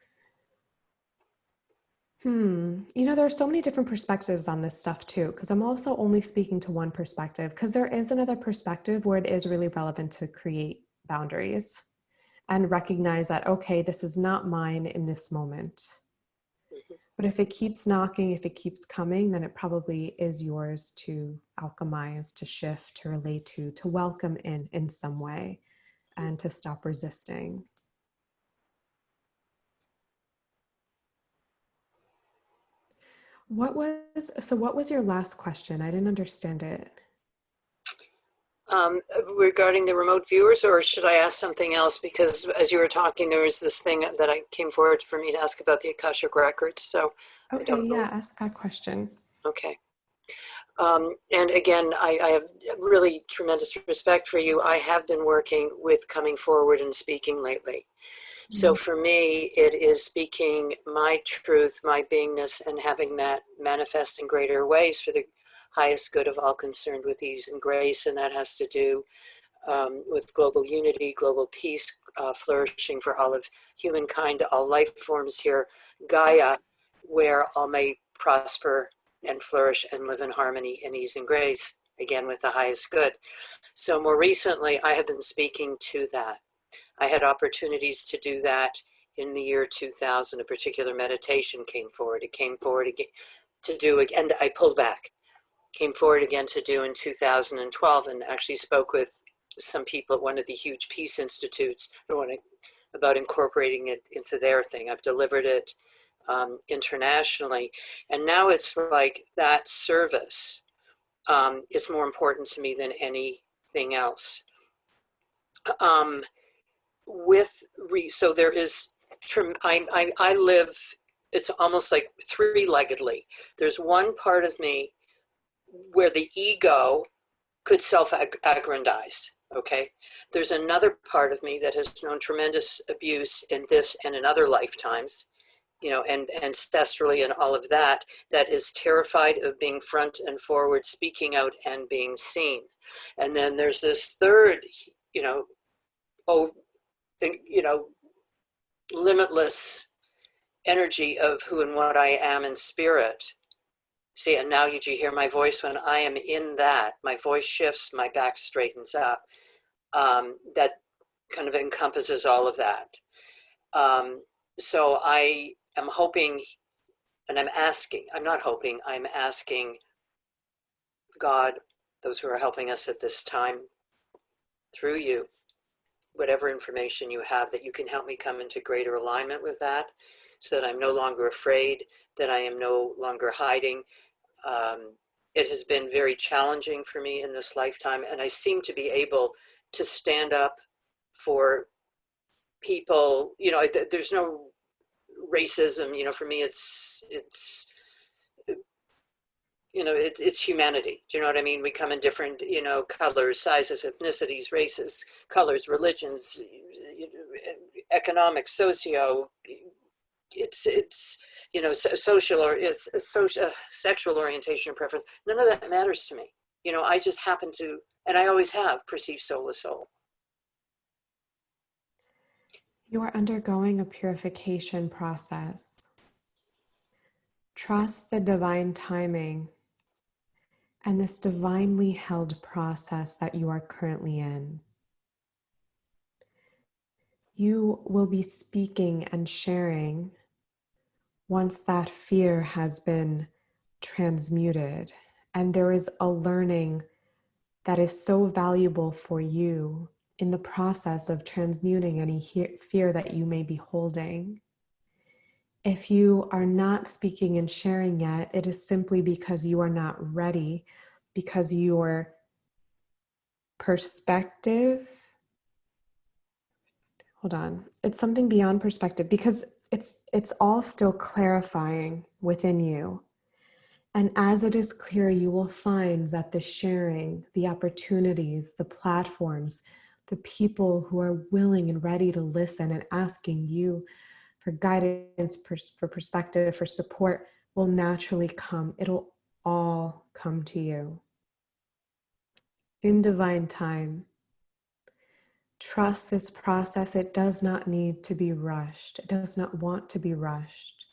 You know, there are so many different perspectives on this stuff too, because I'm also only speaking to one perspective, because there is another perspective where it is really relevant to create boundaries and recognize that, okay, this is not mine in this moment. But if it keeps knocking, if it keeps coming, then it probably is yours to alchemize, to shift, to relate to welcome in some way, and to stop resisting. What was your last question? I didn't understand it. Regarding the remote viewers, or should I ask something else? Because as you were talking, there was this thing that I came forward for me to ask about the Akashic Records. So I Okay, don't know. yeah, ask that question. Okay. And again, I have really tremendous respect for you. I have been working with coming forward and speaking lately. So for me, it is speaking my truth, my beingness, and having that manifest in greater ways for the highest good of all concerned with ease and grace. And that has to do with global unity, global peace, flourishing for all of humankind, all life forms here, Gaia, where all may prosper and flourish and live in harmony and ease and grace, again with the highest good. So more recently, I have been speaking to that. I had opportunities to do that in the year 2000. A particular meditation came forward. It came forward again to do, and I pulled back. Came forward again to do in 2012, and actually spoke with some people at one of the huge peace institutes about incorporating it into their thing. I've delivered it internationally, and now it's like that service is more important to me than anything else. So there is, I live, it's almost like three-leggedly. There's one part of me where the ego could self-aggrandize, okay? There's another part of me that has known tremendous abuse in this and in other lifetimes, you know, and ancestrally and all of that, that is terrified of being front and forward, speaking out and being seen. And then there's this third, limitless energy of who and what I am in spirit. See, and now you hear my voice when I am in that. My voice shifts, my back straightens up. That kind of encompasses all of that. So I am hoping, and I'm asking God, those who are helping us at this time, through you, whatever information you have, that you can help me come into greater alignment with that, so that I'm no longer afraid, that I am no longer hiding. It has been very challenging for me in this lifetime, and I seem to be able to stand up for people. There's no racism. For me, it's humanity. Do you know what I mean? We come in different, colors, sizes, ethnicities, races, colors, religions, economic, socio. It's social, or it's social, sexual orientation or preference. None of that matters to me. I just happen to, and I always have, perceived soul as soul. You are undergoing a purification process. Trust the divine timing and this divinely held process that you are currently in. You will be speaking and sharing once that fear has been transmuted, and there is a learning that is so valuable for you in the process of transmuting any fear that you may be holding. If you are not speaking and sharing yet, it is simply because you are not ready, because you are perspective. Hold on. It's something beyond perspective because it's all still clarifying within you. And as it is clear, you will find that the sharing, the opportunities, the platforms, the people who are willing and ready to listen and asking you for guidance, for perspective, for support will naturally come. It'll all come to you in divine time. Trust this process. It does not need to be rushed. It does not want to be rushed.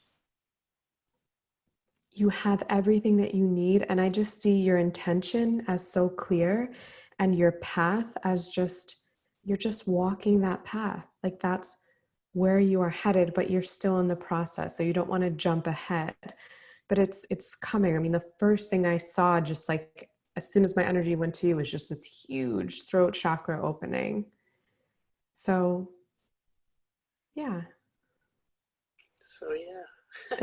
You have everything that you need. And I just see your intention as so clear and your path as you're just walking that path. Like that's where you are headed, but you're still in the process. So you don't want to jump ahead, but it's coming. I mean, the first thing I saw, just like as soon as my energy went to you, was just this huge throat chakra opening. So yeah, So yeah.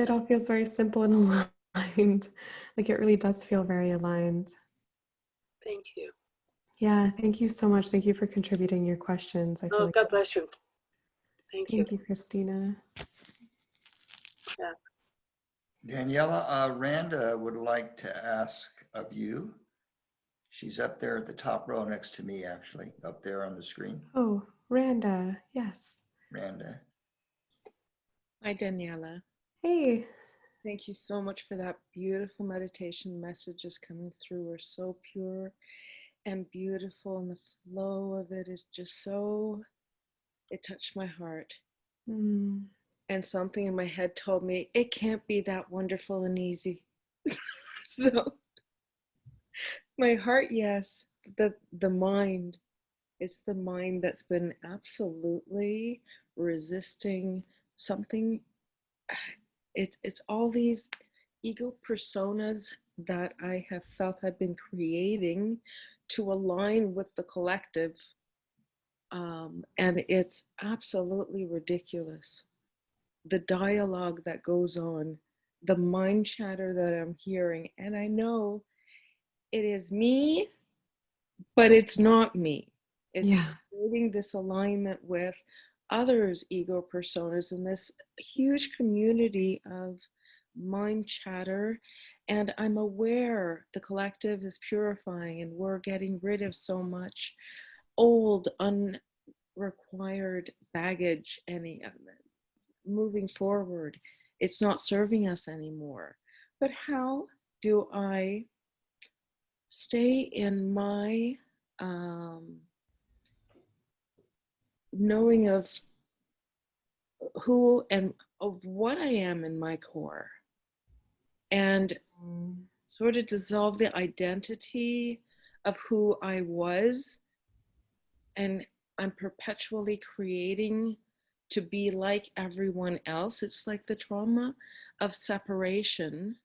it all feels very simple and aligned. Like it really does feel very aligned. Thank you. Yeah, thank you so much. Thank you for contributing your questions. I feel Oh, like God bless you. Thank you. thank you, Christina. Yeah. Daniela, Randa would like to ask of you. She's up there at the top row next to me, actually, up there on the screen. Oh, Randa, yes. Randa. Hi, Daniela. Hey. Thank you so much for that beautiful meditation. Messages coming through are so pure and beautiful, and the flow of it is just so, it touched my heart. Mm. And something in my head told me it can't be that wonderful and easy. So my heart, yes. The mind, it's the mind that's been absolutely resisting something. It's all these ego personas that I have felt I've been creating to align with the collective. And it's absolutely ridiculous. The dialogue that goes on, the mind chatter that I'm hearing. And I know it is me, but it's not me. It's Yeah. creating this alignment with others' ego personas in this huge community of mind chatter. And I'm aware the collective is purifying and we're getting rid of so much old, unrequired baggage and moving forward. It's not serving us anymore. But how do I stay in my knowing of who and of what I am in my core, and sort of dissolve the identity of who I was, and I'm perpetually creating to be like everyone else. It's like the trauma of separation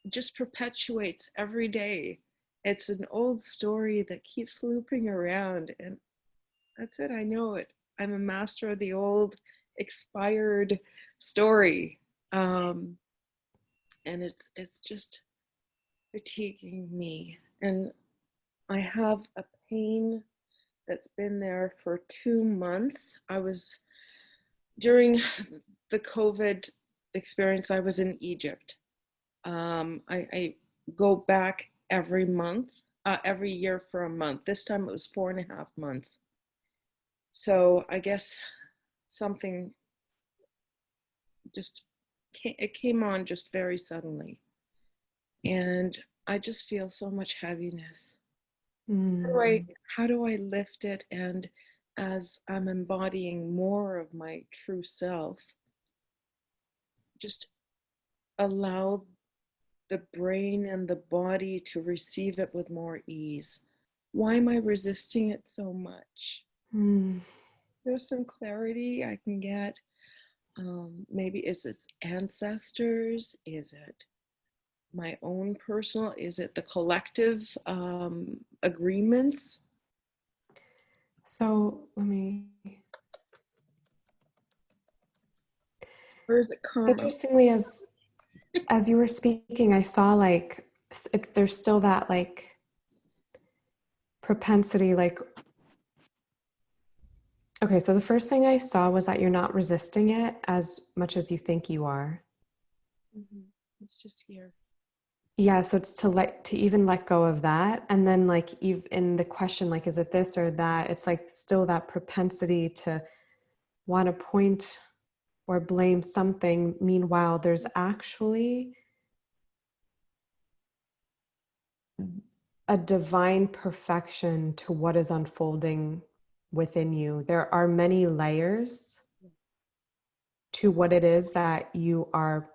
just perpetuates every day. It's an old story that keeps looping around, and that's it. I know it. I'm a master of the old expired story. And it's just fatiguing me. And I have a pain that's been there for 2 months. During the COVID experience, I was in Egypt. I go back every month, every year for a month. This time it was 4.5 months. So I guess something it came on just very suddenly. And I just feel so much heaviness. How do I lift it? And as I'm embodying more of my true self, just allow the brain and the body to receive it with more ease. Why am I resisting it so much? There's some clarity I can get. Maybe is it ancestors? Is it my own personal? Is it the collective agreements? So let me. Or is it karma? Interestingly, as you were speaking, I saw like there's still that like propensity, like, okay, so the first thing I saw was that you're not resisting it as much as you think you are. It's just here. Yeah, so it's to even let go of that. And then like in the question, like, is it this or that? It's like still that propensity to want to point or blame something. Meanwhile, there's actually a divine perfection to what is unfolding within you. There are many layers to what it is that you are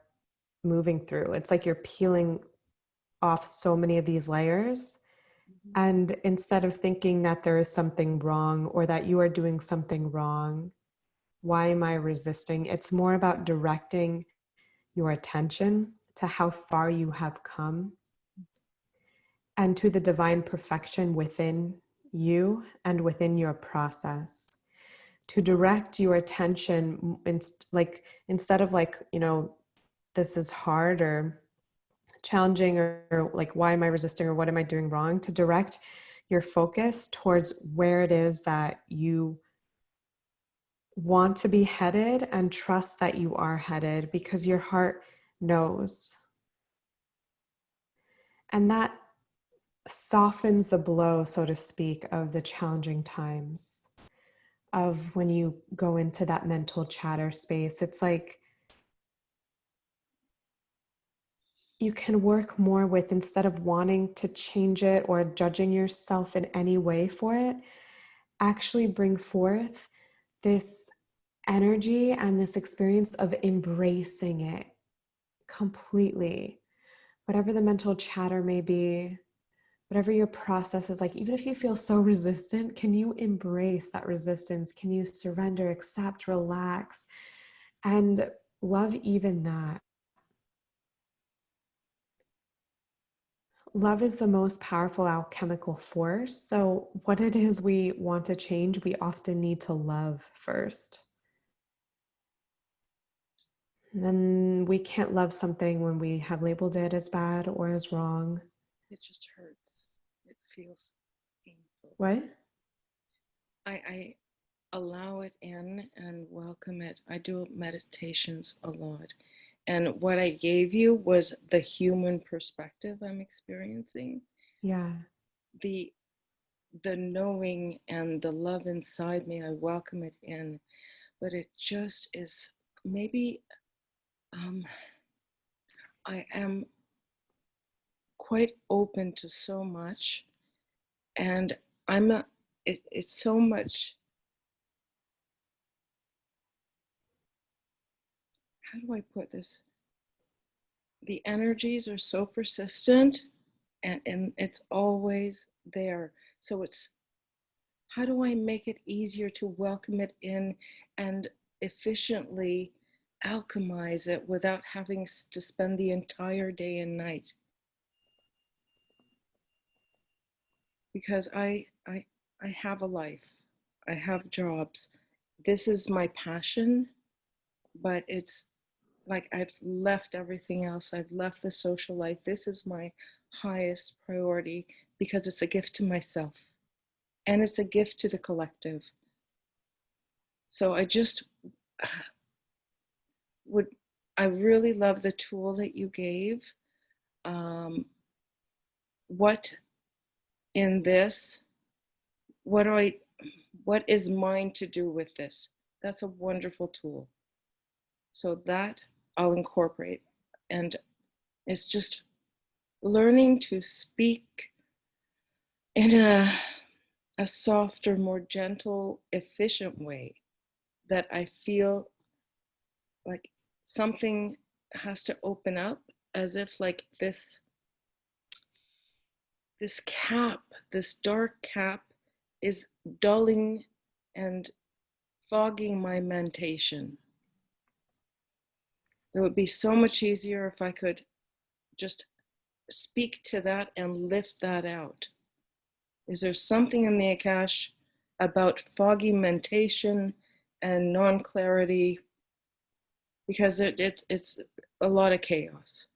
moving through. It's like you're peeling off so many of these layers. And instead of thinking that there is something wrong or that you are doing something wrong, why am I resisting? It's more about directing your attention to how far you have come and to the divine perfection within you and within your process. To direct your attention, instead of like, this is hard or challenging or like, why am I resisting or what am I doing wrong? To direct your focus towards where it is that you want to be headed and trust that you are headed because your heart knows. And that softens the blow, so to speak, of the challenging times of when you go into that mental chatter space. It's like you can work more with, instead of wanting to change it or judging yourself in any way for it, actually bring forth this energy and this experience of embracing it completely. Whatever the mental chatter may be, whatever your process is like, even if you feel so resistant, can you embrace that resistance? Can you surrender, accept, relax, and love even that? Love is the most powerful alchemical force. So what it is we want to change, we often need to love first. And then we can't love something when we have labeled it as bad or as wrong. It just hurts. It feels painful. What? I allow it in and welcome it. I do meditations a lot. And what I gave you was the human perspective I'm experiencing. Yeah. The knowing and the love inside me, I welcome it in. But it just is, maybe I am quite open to so much. And it's so much, how do I put this? The energies are so persistent and it's always there. So it's, how do I make it easier to welcome it in and efficiently alchemize it without having to spend the entire day and night? Because I have a life, I have jobs. This is my passion, but it's like I've left everything else. I've left the social life. This is my highest priority because it's a gift to myself and it's a gift to the collective. So I just I really love the tool that you gave. What in this, what is mine to do with this? That's a wonderful tool. So that I'll incorporate. And it's just learning to speak in a softer, more gentle, efficient way that I feel like something has to open up, as if like this cap, this dark cap is dulling and fogging my mentation. It would be so much easier if I could just speak to that and lift that out. Is there something in the Akash about foggy mentation and non-clarity? Because it's a lot of chaos.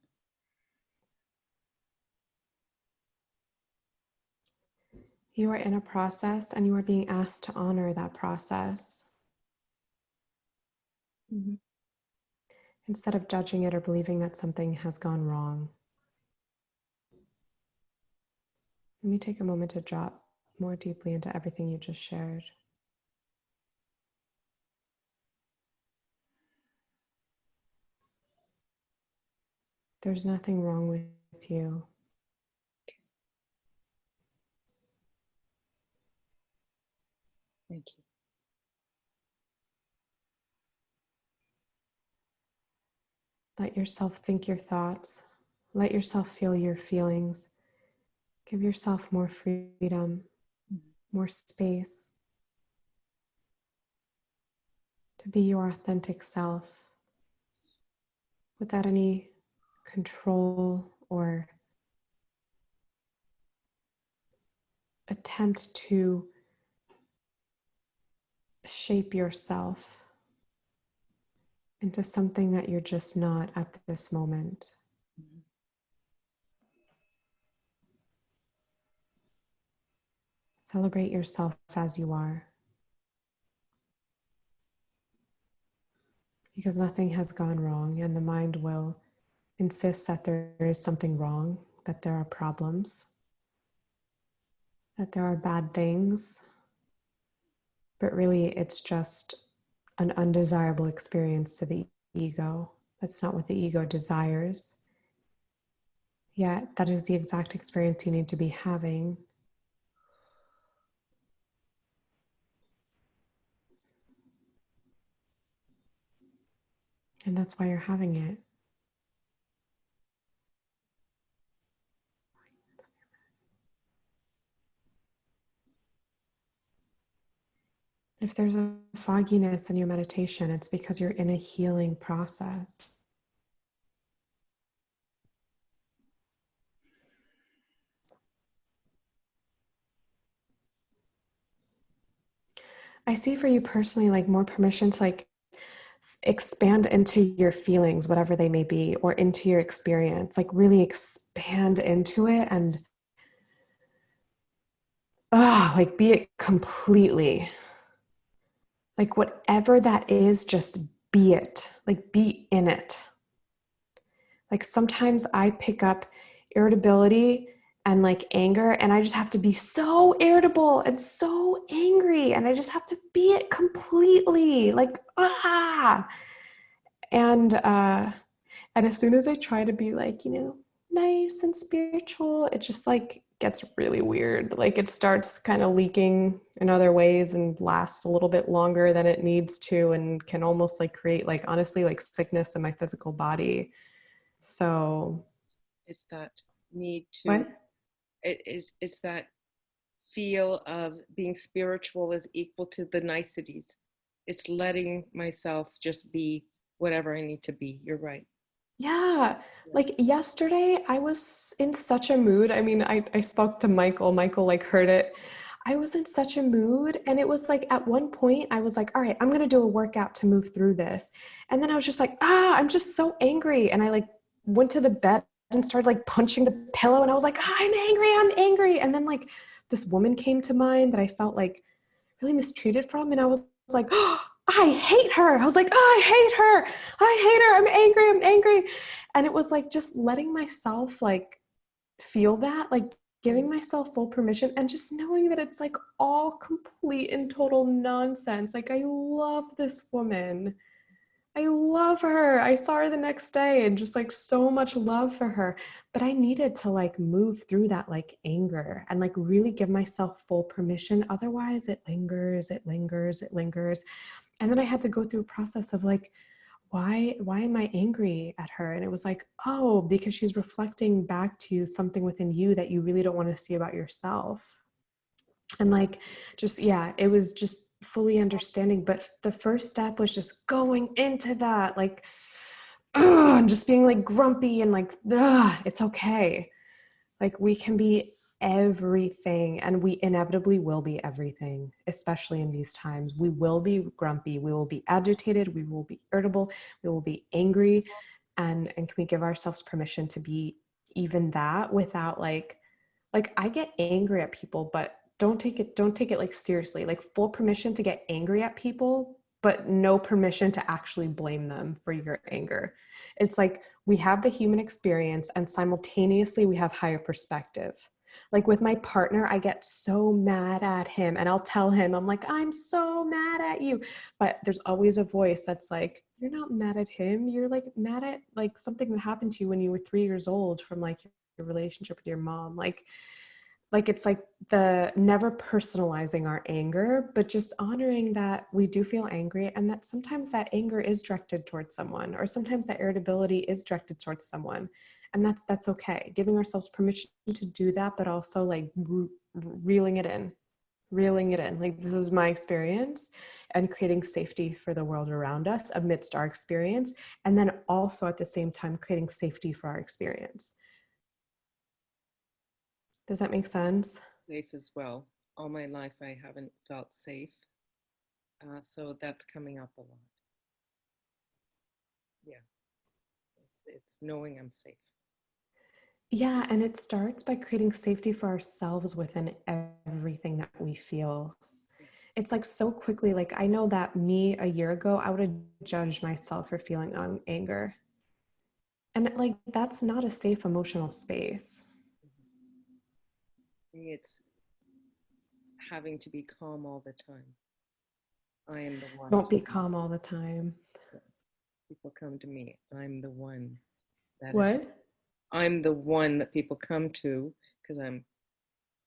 You are in a process and you are being asked to honor that process. Mm-hmm. Instead of judging it or believing that something has gone wrong. Let me take a moment to drop more deeply into everything you just shared. There's nothing wrong with you. Thank you. Let yourself think your thoughts. Let yourself feel your feelings. Give yourself more freedom, more space to be your authentic self without any control or attempt to shape yourself into something that you're just not at this moment. Celebrate yourself as you are, because nothing has gone wrong, and the mind will insist that there is something wrong, that there are problems, that there are bad things, but really it's just an undesirable experience to the ego. That's not what the ego desires. Yet that is the exact experience you need to be having. And that's why you're having it. If there's a fogginess in your meditation, it's because you're in a healing process. I see for you personally, like more permission to like expand into your feelings, whatever they may be, or into your experience, like really expand into it and like be it completely. Like whatever that is, just be it, like be in it. Like sometimes I pick up irritability and like anger, and I just have to be so irritable and so angry, and I just have to be it completely, like and as soon as I try to be like, nice and spiritual, it just like gets really weird. Like it starts kind of leaking in other ways and lasts a little bit longer than it needs to, and can almost like create like honestly like sickness in my physical body. So Is that need to, what? is that feel of being spiritual is equal to the niceties. It's letting myself just be whatever I need to be. You're right. Yeah. Like yesterday, I was in such a mood. I mean, I spoke to Michael. Michael like heard it. I was in such a mood. And it was like at one point, I was like, all right, I'm going to do a workout to move through this. And then I was just like, I'm just so angry. And I like went to the bed and started like punching the pillow. And I was like, I'm angry. I'm angry. And then like this woman came to mind that I felt like really mistreated from. And I was like, I hate her. I was like, I hate her. I hate her. I'm angry. I'm angry. And it was like just letting myself like feel that, like giving myself full permission and just knowing that it's like all complete and total nonsense. Like I love this woman. I love her. I saw her the next day and just like so much love for her. But I needed to like move through that like anger and like really give myself full permission. Otherwise it lingers, it lingers, it lingers. And then I had to go through a process of like, why am I angry at her? And it was like, oh, because she's reflecting back to you something within you that you really don't want to see about yourself. And like, just, yeah, it was just fully understanding. But the first step was just going into that, like, and just being like grumpy and like, it's okay. Like we can be everything, and we inevitably will be everything, especially in these times. We will be grumpy, we will be agitated, we will be irritable, we will be angry. And can we give ourselves permission to be even that without like I get angry at people, but don't take it like seriously, like full permission to get angry at people, but no permission to actually blame them for your anger. It's like we have the human experience and simultaneously we have higher perspective. Like with my partner, I get so mad at him and I'll tell him, I'm like, I'm so mad at you. But there's always a voice that's like, you're not mad at him. You're like mad at like something that happened to you when you were 3 years old from like your relationship with your mom. Like it's like the never personalizing our anger, but just honoring that we do feel angry and that sometimes that anger is directed towards someone, or sometimes that irritability is directed towards someone. And that's okay. Giving ourselves permission to do that, but also like reeling it in, reeling it in. Like this is my experience, and creating safety for the world around us amidst our experience. And then also at the same time, creating safety for our experience. Does that make sense? Safe as well. All my life, I haven't felt safe. So that's coming up a lot. Yeah. It's knowing I'm safe. Yeah, and it starts by creating safety for ourselves within everything that we feel. It's like so quickly, like I know that me a year ago, I would have judged myself for feeling anger. And like that's not a safe emotional space. It's having to be calm all the time. I am the one. Don't be calm all the time. People come to me. I'm the one that is. What? I'm the one that people come to because I'm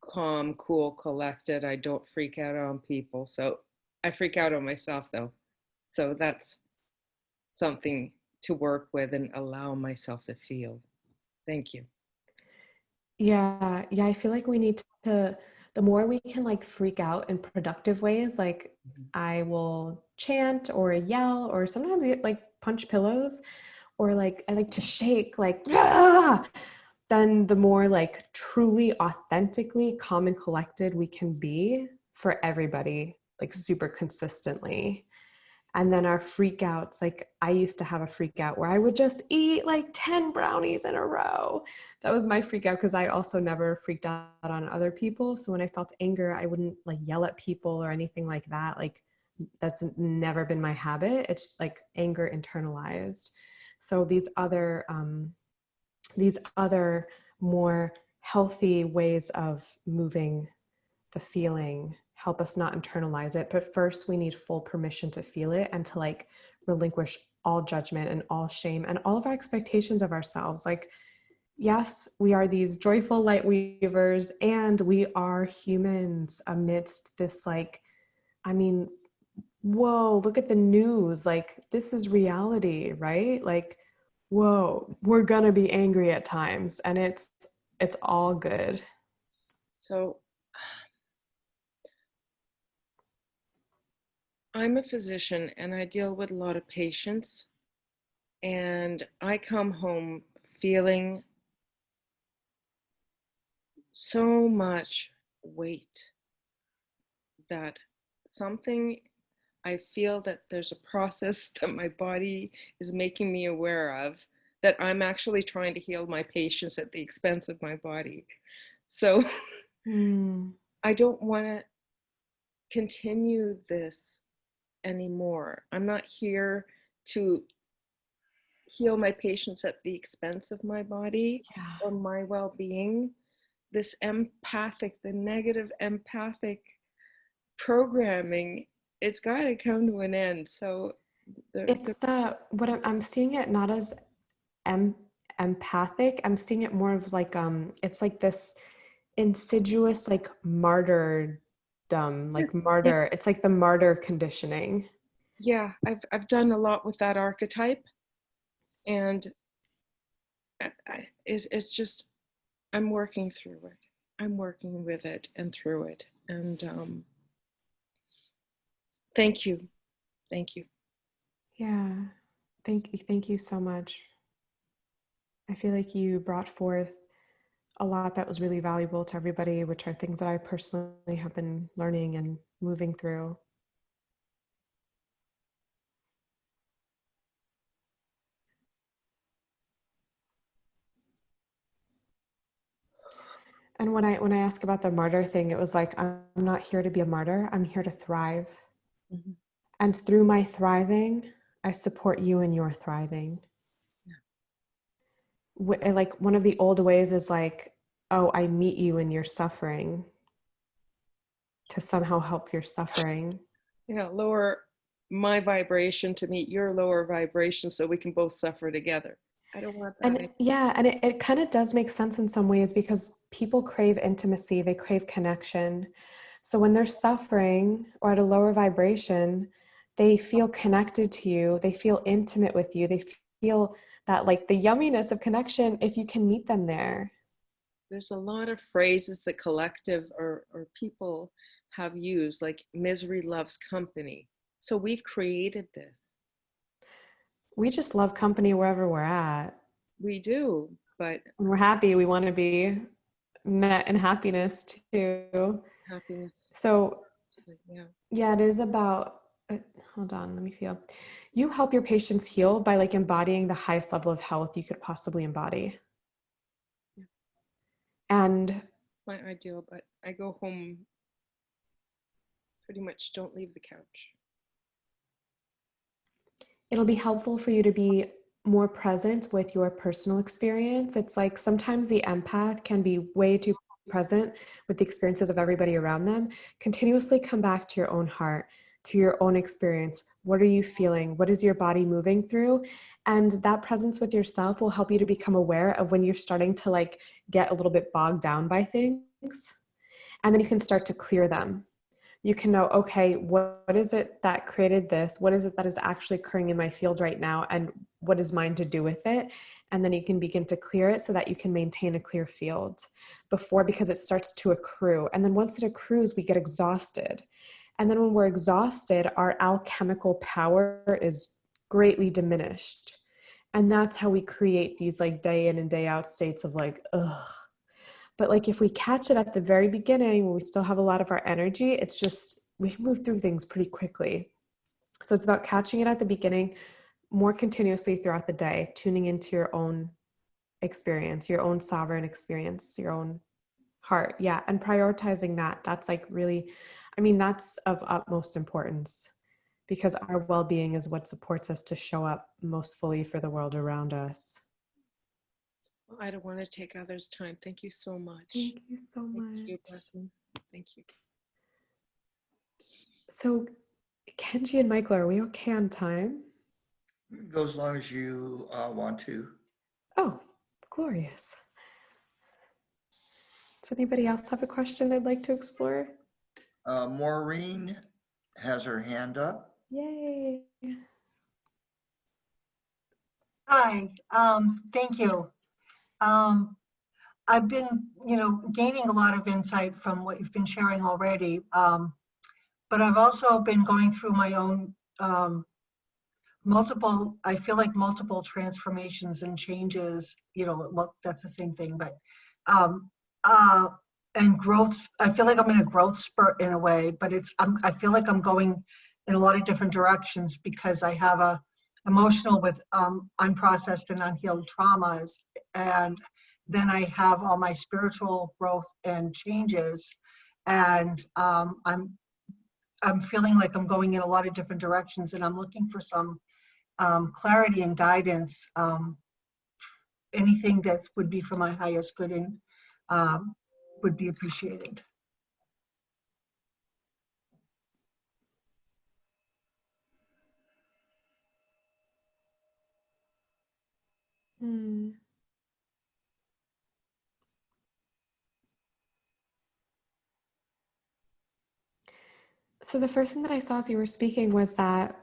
calm, cool, collected. I don't freak out on people. So I freak out on myself though. So that's something to work with and allow myself to feel. Thank you. Yeah, I feel like we need to, the more we can like freak out in productive ways, like I will chant or yell, or sometimes like punch pillows, or like I like to shake, like, ah! Then the more like truly, authentically calm and collected we can be for everybody, like super consistently. And then our freak outs, like I used to have a freak out where I would just eat like 10 brownies in a row. That was my freak out because I also never freaked out on other people. So when I felt anger, I wouldn't like yell at people or anything like that. Like that's never been my habit. It's like anger internalized. So these other more healthy ways of moving the feeling help us not internalize it. But first we need full permission to feel it and to like relinquish all judgment and all shame and all of our expectations of ourselves. Like, yes, we are these joyful light weavers and we are humans amidst this, like, I mean, whoa, look at the news. Like, this is reality, right? Like, whoa, we're gonna be angry at times and it's all good. So I'm a physician and I deal with a lot of patients, and I come home feeling so much weight that something, I feel that there's a process that my body is making me aware of, that I'm actually trying to heal my patients at the expense of my body. So I don't want to continue this anymore. I'm not here to heal my patients at the expense of my body Yeah. or my well-being. This empathic, the negative empathic programming, it's got to come to an end. So It's what I'm seeing it not as empathic. I'm seeing it more of like it's like this insidious like martyrdom, like yeah, martyr. It's like the martyr conditioning. yeah, I've done a lot with that archetype, and it's just, I'm working through it. I'm working with it and through it. And thank you. Thank you. Yeah. Thank you so much. I feel like you brought forth a lot that was really valuable to everybody, which are things that I personally have been learning and moving through. And when I ask about the martyr thing, it was like, I'm not here to be a martyr. I'm here to thrive. Mhm. And through my thriving, I support you in your thriving. Like one of the old ways is like, oh, I meet you in your suffering to somehow help your suffering. Yeah, lower my vibration to meet your lower vibration so we can both suffer together. I don't want that. And yeah, and it kind of does make sense in some ways because people crave intimacy, they crave connection. So when they're suffering or at a lower vibration, they feel connected to you, they feel intimate with you, they feel that like the yumminess of connection if you can meet them there. There's a lot of phrases that collective or people have used, like misery loves company. So we've created this. We just love company wherever we're at. We do, but When we're happy, we want to be met in happiness too. happiness, So yeah. yeah, it is about, hold on, let me feel. You help your patients heal by like embodying the highest level of health you could possibly embody. Yeah. And It's my ideal, but I go home, pretty much don't leave the couch. it'll be helpful for you to be more present with your personal experience. It's like sometimes the empath can be way too present with the experiences of everybody around them. Continuously come back to your own heart, to your own experience. What are you feeling? What is your body moving through? And that presence with yourself will help you to become aware of when you're starting to like get a little bit bogged down by things. And then you can start to clear them. You can know, okay, what is it that created this? What is it that is actually occurring in my field right now? And what is mine to do with it? And then you can begin to clear it so that you can maintain a clear field because it starts to accrue. And then once it accrues, we get exhausted. And then when we're exhausted, our alchemical power is greatly diminished. And that's how we create these like day in and day out states of like, ugh. But like if we catch it at the very beginning, when we still have a lot of our energy, it's just, we move through things pretty quickly. So it's about catching it at the beginning, more continuously throughout the day, tuning into your own experience, your own sovereign experience, your own heart. Yeah. And prioritizing that. That's like really, I mean, that's of utmost importance because our well-being is what supports us to show up most fully for the world around us. Well, I don't want to take others' time. Thank you so much. Thank you so much. Thank you, blessings. Thank you. So Kenji and Michael, are we okay on time? Go as long as you want to. Oh, glorious. Does anybody else have a question they'd like to explore? Maureen has her hand up. Yay. Hi, thank you. I've been, gaining a lot of insight from what you've been sharing already, but I've also been going through my own I feel like multiple transformations and changes, well, that's the same thing, but, and growth. I feel like I'm in a growth spurt in a way, but I feel like I'm going in a lot of different directions because I have a emotional with unprocessed and unhealed traumas, and then I have all my spiritual growth and changes, and I'm feeling like I'm going in a lot of different directions, and I'm looking for some clarity and guidance. Anything that would be for my highest good and would be appreciated. So the first thing that I saw as you were speaking was that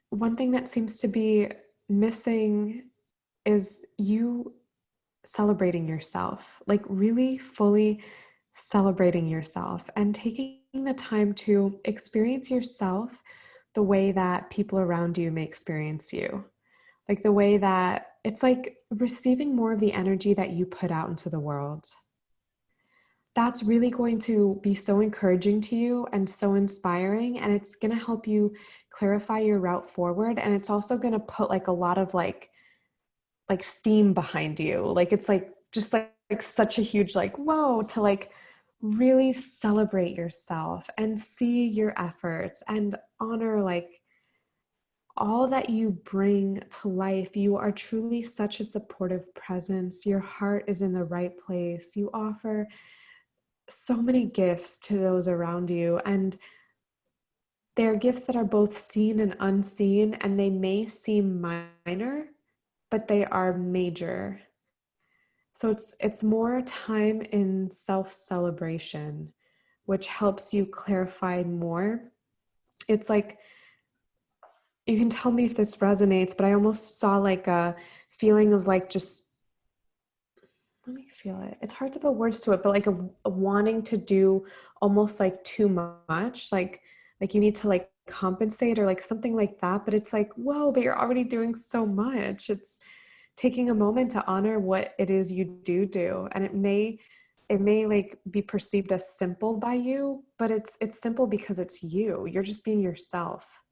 one thing that seems to be missing is you celebrating yourself, like really fully celebrating yourself and taking the time to experience yourself the way that people around you may experience you. Like the way that it's like receiving more of the energy that you put out into the world. That's really going to be so encouraging to you and so inspiring, and it's going to help you clarify your route forward, and it's also going to put like a lot of like steam behind you. Like it's like just like such a huge like, whoa, to like really celebrate yourself and see your efforts and honor like all that you bring to life. You are truly such a supportive presence. Your heart is in the right place. You offer so many gifts to those around you, and they're gifts that are both seen and unseen, and they may seem minor, but they are major. So it's more time in self-celebration, which helps you clarify more. It's like, you can tell me if this resonates, but I almost saw like a feeling of like just, let me feel it. It's hard to put words to it, but like a wanting to do almost like too much, like you need to like compensate or like something like that. But it's like, whoa, but you're already doing so much. It's taking a moment to honor what it is you do, and it may like be perceived as simple by you, but it's simple because it's you. You're just being yourself.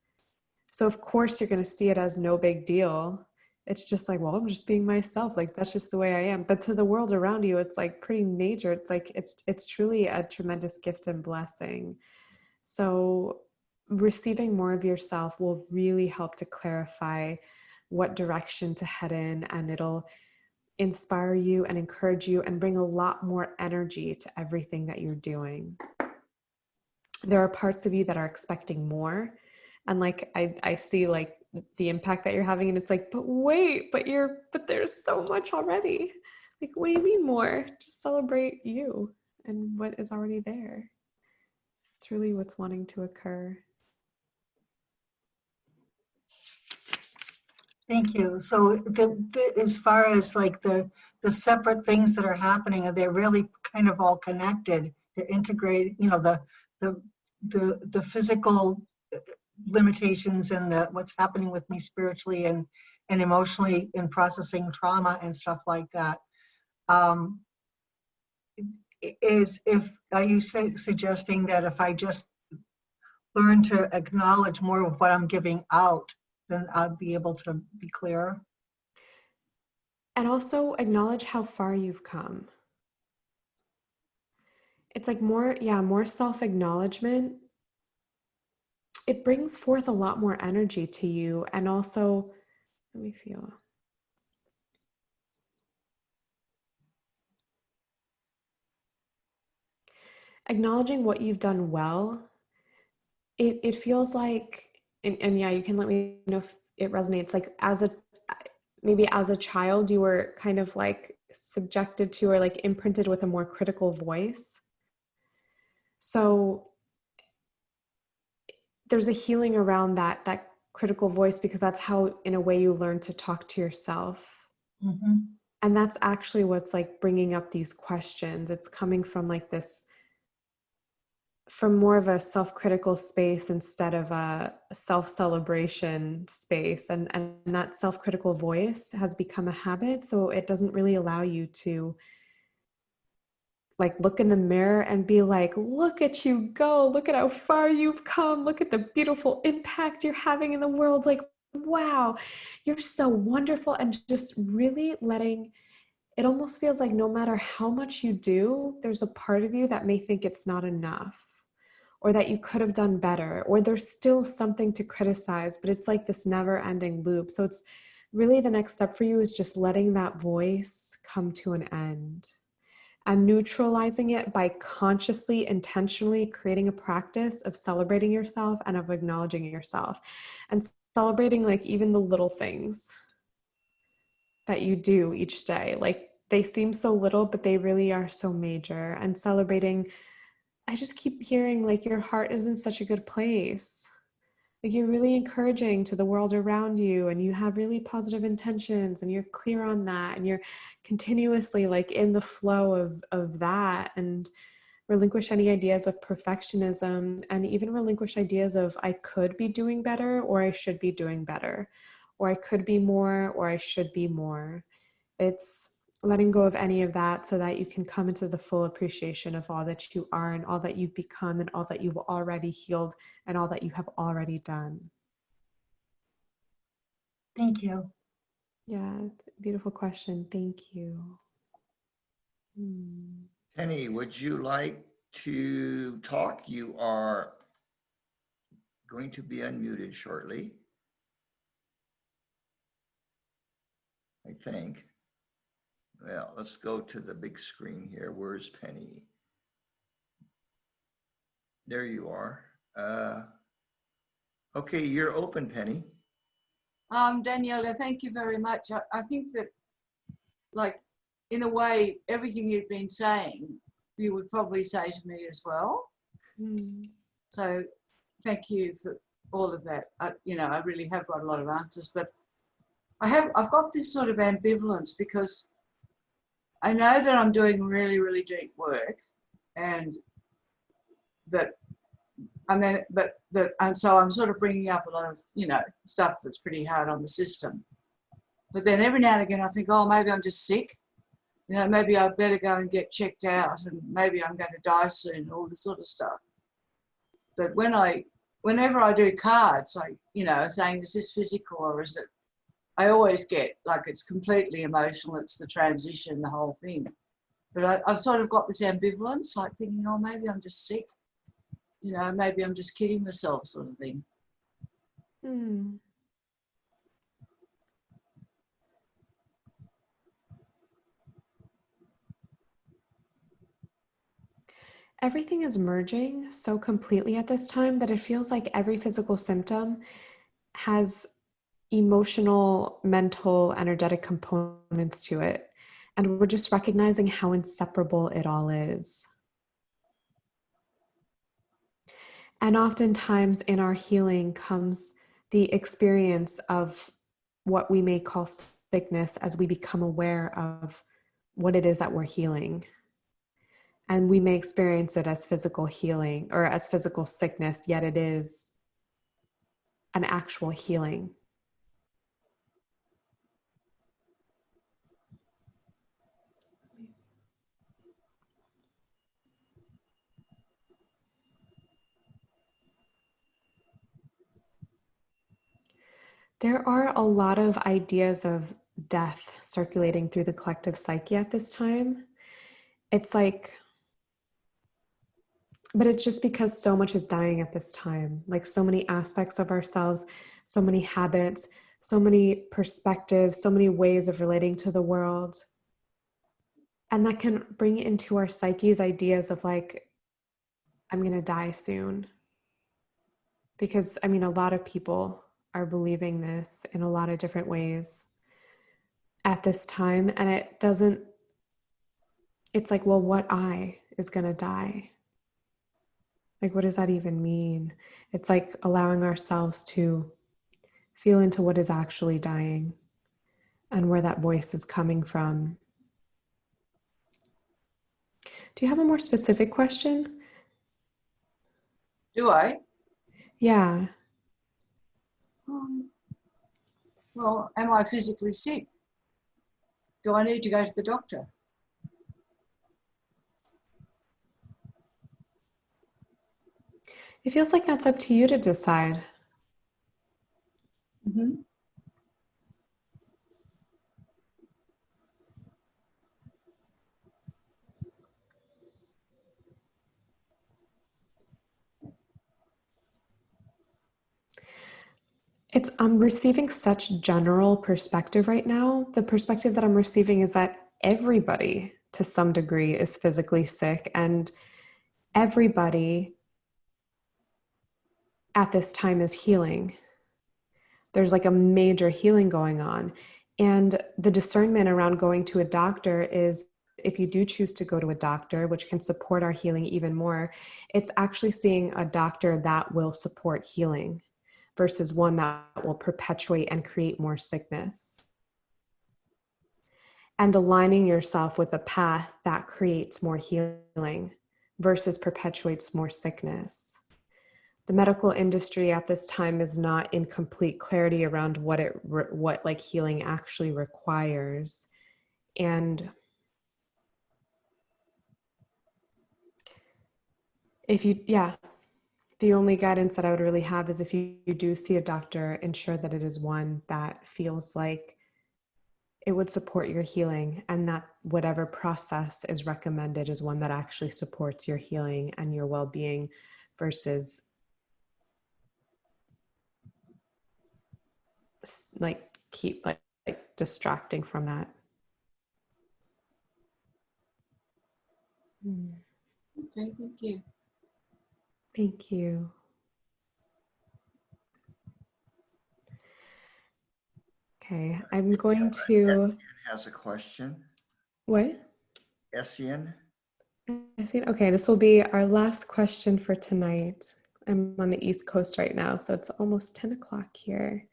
So of course you're going to see it as no big deal. It's just like, well, I'm just being myself. Like, that's just the way I am. But to the world around you, it's like pretty major. It's like, it's truly a tremendous gift and blessing. So receiving more of yourself will really help to clarify what direction to head in, and it'll inspire you and encourage you and bring a lot more energy to everything that you're doing. There are parts of you that are expecting more, and like I see like the impact that you're having, and it's like, but wait, but there's so much already. Like, what do you mean more? Just celebrate you and what is already there. It's really what's wanting to occur. Thank you. So as far as like the separate things that are happening, are they really kind of all connected? They're integrated, you know, the physical limitations and what's happening with me spiritually and emotionally in processing trauma and stuff like that. Are you suggesting that if I just learn to acknowledge more of what I'm giving out, then I'll be able to be clearer? And also acknowledge how far you've come. It's like more self-acknowledgement. It brings forth a lot more energy to you. And also, let me feel. Acknowledging what you've done well, it feels like, and yeah, you can let me know if it resonates. Like maybe as a child, you were kind of like subjected to or like imprinted with a more critical voice. So there's a healing around that critical voice, because that's how, in a way, you learn to talk to yourself. Mm-hmm. And that's actually what's like bringing up these questions. It's coming from like this, from more of a self-critical space instead of a self-celebration space. And that self-critical voice has become a habit. So it doesn't really allow you to like look in the mirror and be like, look at you go, look at how far you've come, look at the beautiful impact you're having in the world. Like, wow, you're so wonderful. And just really letting, it almost feels like no matter how much you do, there's a part of you that may think it's not enough, or that you could have done better, or there's still something to criticize, but it's like this never ending loop. So it's really, the next step for you is just letting that voice come to an end and neutralizing it by consciously, intentionally creating a practice of celebrating yourself and of acknowledging yourself, and celebrating like even the little things that you do each day. Like, they seem so little, but they really are so major. And celebrating, I just keep hearing like your heart is in such a good place. Like, you're really encouraging to the world around you, and you have really positive intentions, and you're clear on that, and you're continuously like in the flow of that, and relinquish any ideas of perfectionism, and even relinquish ideas of I could be doing better, or I should be doing better, or I could be more, or I should be more. It's letting go of any of that so that you can come into the full appreciation of all that you are, and all that you've become, and all that you've already healed, and all that you have already done. Thank you. Yeah, beautiful question. Thank you. Penny, would you like to talk? You are going to be unmuted shortly, I think. Well, let's go to the big screen here. Where's Penny? There you are. Okay, you're open, Penny. Daniela, thank you very much. I think that, like, in a way, everything you've been saying, you would probably say to me as well. So thank you for all of that. I really have got a lot of answers, but I've got this sort of ambivalence because I know that I'm doing really, really deep work, and so I'm sort of bringing up a lot of, stuff that's pretty hard on the system. But then every now and again, I think, oh, maybe I'm just sick. Maybe I better go and get checked out, and maybe I'm going to die soon, all this sort of stuff. But whenever I do cards, like, saying, is this physical or is it, I always get like it's completely emotional. It's the transition, the whole thing. But I've sort of got this ambivalence, like thinking, oh, maybe I'm just sick. Maybe I'm just kidding myself, sort of thing. Everything is merging so completely at this time that it feels like every physical symptom has emotional, mental, energetic components to it. And we're just recognizing how inseparable it all is. And oftentimes in our healing comes the experience of what we may call sickness as we become aware of what it is that we're healing. And we may experience it as physical healing or as physical sickness, yet it is an actual healing. There are a lot of ideas of death circulating through the collective psyche at this time. It's like, but it's just because so much is dying at this time, like so many aspects of ourselves, so many habits, so many perspectives, so many ways of relating to the world. And that can bring into our psyches ideas of like, I'm going to die soon. Because, a lot of people are believing this in a lot of different ways at this time. And it's like, well, what I is going to die? Like, what does that even mean? It's like allowing ourselves to feel into what is actually dying and where that voice is coming from. Do you have a more specific question? Do I? Yeah. Well, am I physically sick? Do I need to go to the doctor? It feels like that's up to you to decide. Mm-hmm. I'm receiving such general perspective right now. The perspective that I'm receiving is that everybody to some degree is physically sick, and everybody at this time is healing. There's like a major healing going on. And the discernment around going to a doctor is, if you do choose to go to a doctor, which can support our healing even more, it's actually seeing a doctor that will support healing versus one that will perpetuate and create more sickness. And aligning yourself with a path that creates more healing versus perpetuates more sickness. The medical industry at this time is not in complete clarity around what like healing actually requires. And the only guidance that I would really have is if you do see a doctor, ensure that it is one that feels like it would support your healing, and that whatever process is recommended is one that actually supports your healing and your well-being versus like keep like distracting from that. Okay, thank you. Thank you. Okay, I'm going to. Has a question. What? Essien? I see. Okay, this will be our last question for tonight. I'm on the East Coast right now, so it's almost 10 o'clock here.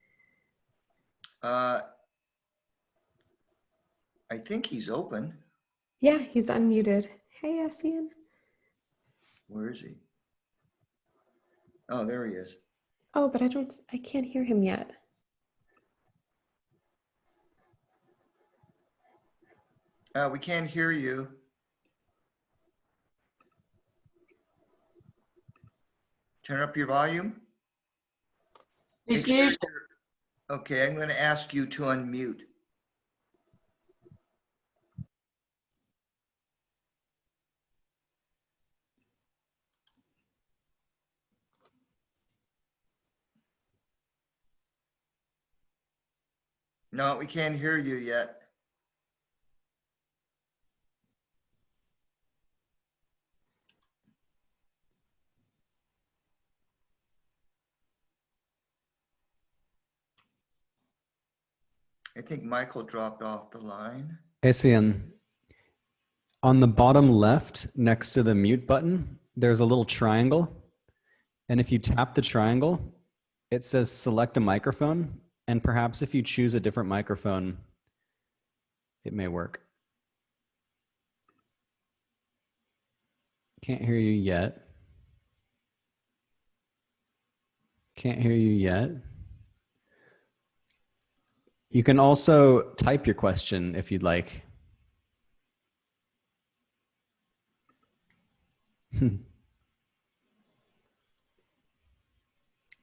I think he's open. Yeah, he's unmuted. Hey, Essien. Where is he? Oh, there he is. Oh, but I can't hear him yet. We can't hear you. Turn up your volume. He's Make sure muted. Okay, I'm going to ask you to unmute. No, we can't hear you yet. I think Michael dropped off the line. Essien, on the bottom left, next to the mute button, there's a little triangle. And if you tap the triangle, it says select a microphone. And perhaps if you choose a different microphone, it may work. Can't hear you yet. Can't hear you yet. You can also type your question if you'd like. Can't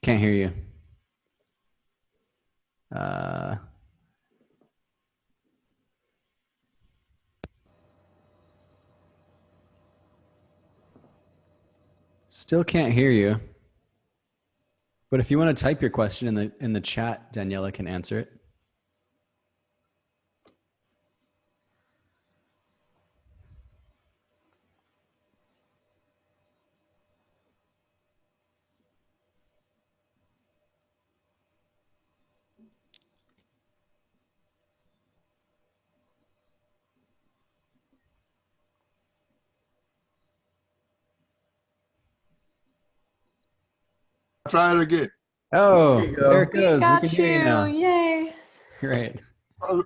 hear you. Still can't hear you. But if you want to type your question in the chat, Daniela can answer it. Try it again. Oh, there it We goes. We got can hear you now. Yay. Great.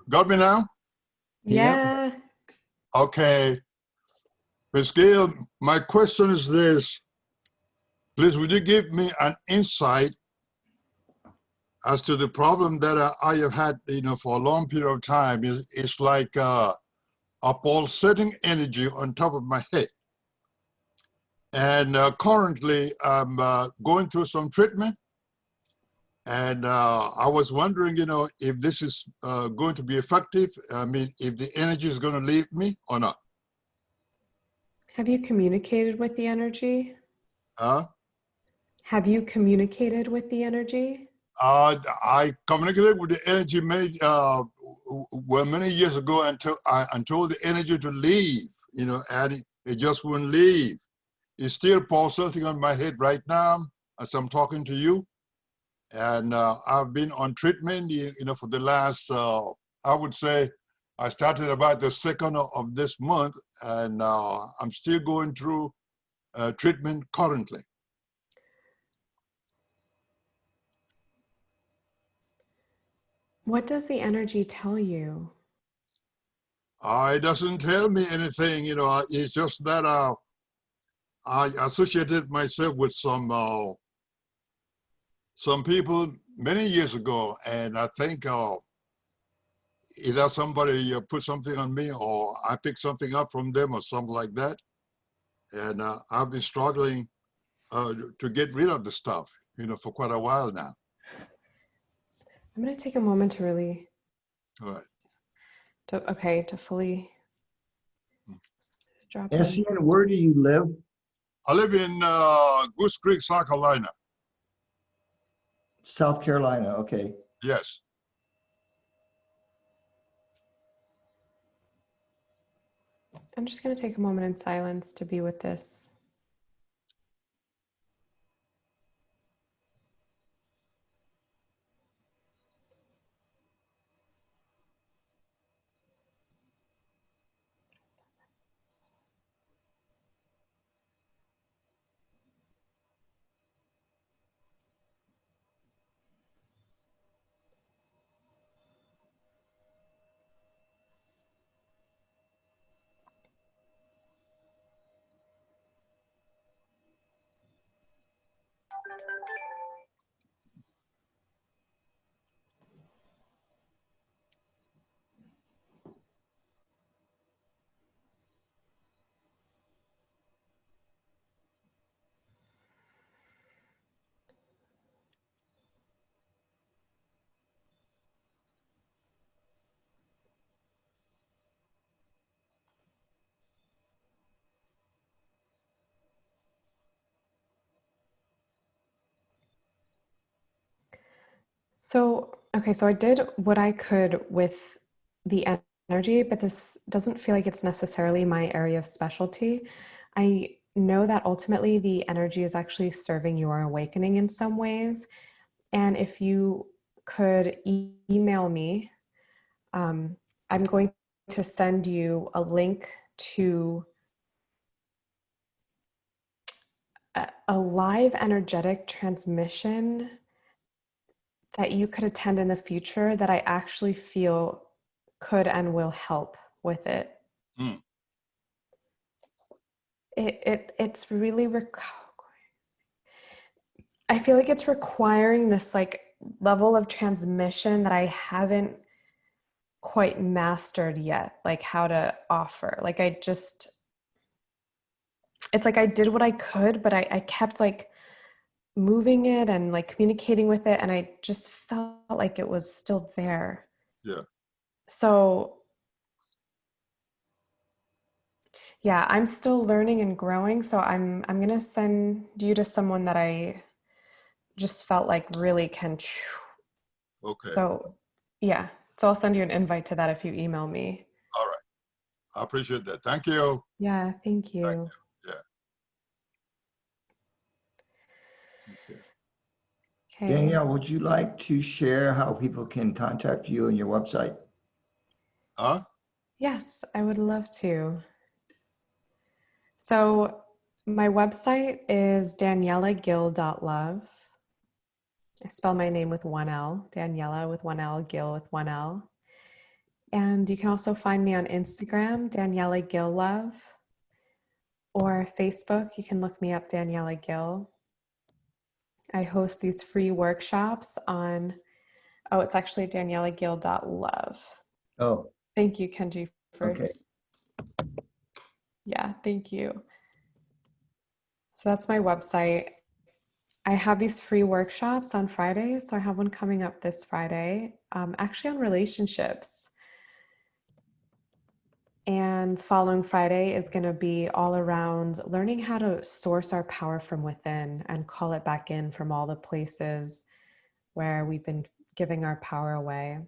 Got me now? Yeah. Okay. Ms. Gail, my question is this. Please, would you give me an insight as to the problem that I have had, for a long period of time? It's like a pulsating energy on top of my head. And currently, I'm going through some treatment. And I was wondering, if this is going to be effective. I mean, if the energy is going to leave me or not. Have you communicated with the energy? Have you communicated with the energy? I communicated with the energy many years ago and told the energy to leave, and it just wouldn't leave. It's still pulsating on my head right now as I'm talking to you. And I've been on treatment, for the last, I would say, I started about the 2nd of this month, and I'm still going through treatment currently. What does the energy tell you? It doesn't tell me anything, it's just that I associated myself with some people many years ago, and I think either somebody put something on me or I picked something up from them or something like that. And I've been struggling to get rid of the stuff, for quite a while now. I'm going to take a moment to really All right. to fully drop in. SCN, where do you live? I live in Goose Creek, South Carolina. South Carolina, okay. Yes. I'm just going to take a moment in silence to be with this. So, okay, so I did what I could with the energy, but this doesn't feel like it's necessarily my area of specialty. I know that ultimately the energy is actually serving your awakening in some ways. And if you could email me, I'm going to send you a link to a live energetic transmission that you could attend in the future that I actually feel could and will help with it. Mm. It's really I feel like it's requiring this like level of transmission that I haven't quite mastered yet, like how to offer. Like it's like I did what I could, but I kept like moving it and like communicating with it, and I just felt like it was still there. Yeah. So yeah, I'm still learning and growing. So I'm gonna send you to someone that I just felt like really can. Okay. So yeah, so I'll send you an invite to that if you email me. All right. I appreciate that. Thank you. Yeah, thank you. Thank you. Yeah. Okay. Okay. Danielle, would you like to share how people can contact you and your website? Huh? Yes, I would love to. So my website is danielagill.love. I spell my name with one L, Daniela with one L, Gill with one L. And you can also find me on Instagram, Daniela Gill Love, or Facebook. You can look me up, Daniela Gill. I host these free workshops on, it's actually danielagill.love. Oh, Thank you, Kenji, for, okay. yeah, thank you. So that's my website. I have these free workshops on Fridays. So I have one coming up this Friday, actually on relationships. And following Friday is going to be all around learning how to source our power from within and call it back in from all the places where we've been giving our power away.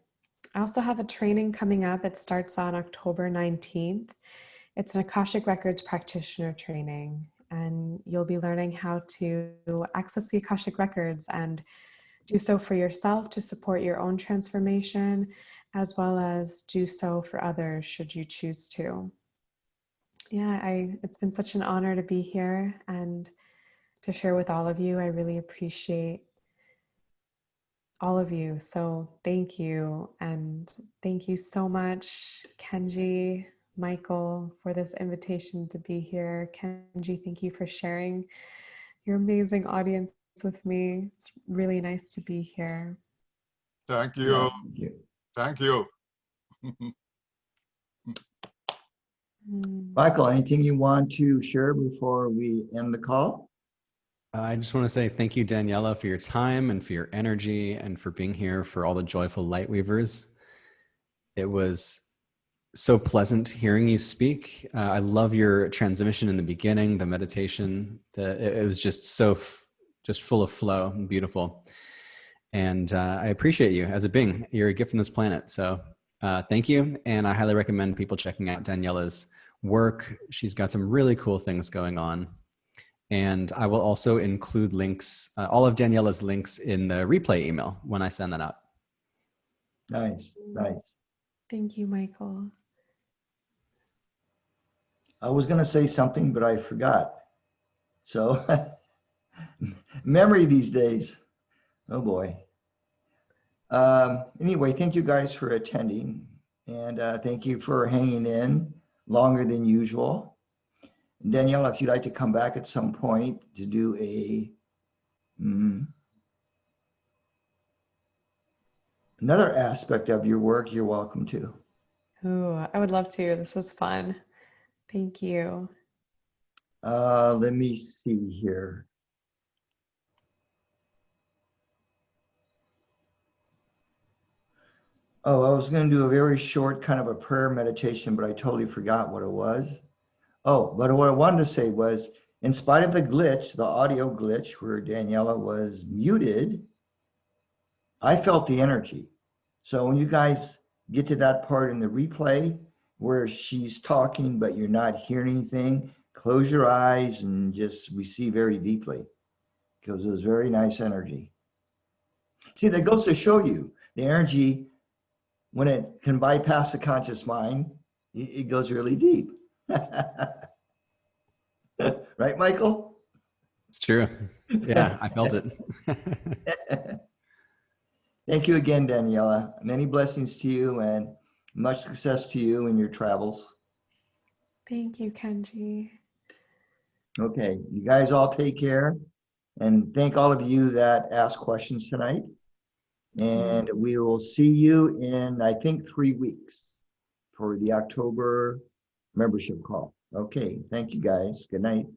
I also have a training coming up. It starts on October 19th. It's an Akashic Records practitioner training, and you'll be learning how to access the Akashic Records and do so for yourself to support your own transformation, as well as do so for others should you choose to. Yeah, it's been such an honor to be here and to share with all of you. I really appreciate all of you. So thank you. And thank you so much, Kenji, Michael, for this invitation to be here. Kenji, thank you for sharing your amazing audience with me. It's really nice to be here. Thank you. Yeah, thank you. Thank you. Michael, anything you want to share before we end the call? I just want to say thank you, Daniela, for your time and for your energy and for being here for all the joyful light weavers. It was so pleasant hearing you speak. I love your transmission in the beginning, the meditation. It was just just full of flow and beautiful. And I appreciate you as a being. You're a gift from this planet. So thank you. And I highly recommend people checking out Daniela's work. She's got some really cool things going on. And I will also include links, all of Daniela's links in the replay email when I send that out. Nice, nice. Thank you, Michael. I was going to say something, but I forgot. So memory these days. Oh boy. Anyway, thank you guys for attending, and thank you for hanging in longer than usual. Danielle, if you'd like to come back at some point to do another aspect of your work, you're welcome to. Ooh, I would love to. This was fun. Thank you. Let me see here. Oh, I was going to do a very short kind of a prayer meditation, but I totally forgot what it was. Oh, but what I wanted to say was, in spite of the glitch, the audio glitch where Daniela was muted, I felt the energy. So when you guys get to that part in the replay where she's talking, but you're not hearing anything, close your eyes and just receive very deeply, because it was very nice energy. See, that goes to show you the energy, when it can bypass the conscious mind, it goes really deep. Right, Michael? It's true. Yeah, I felt it. Thank you again, Daniela. Many blessings to you and much success to you in your travels. Thank you, Kenji. Okay, you guys all take care, and thank all of you that asked questions tonight. And we will see you in, I think, 3 weeks for the October membership call. Okay, thank you guys. Good night.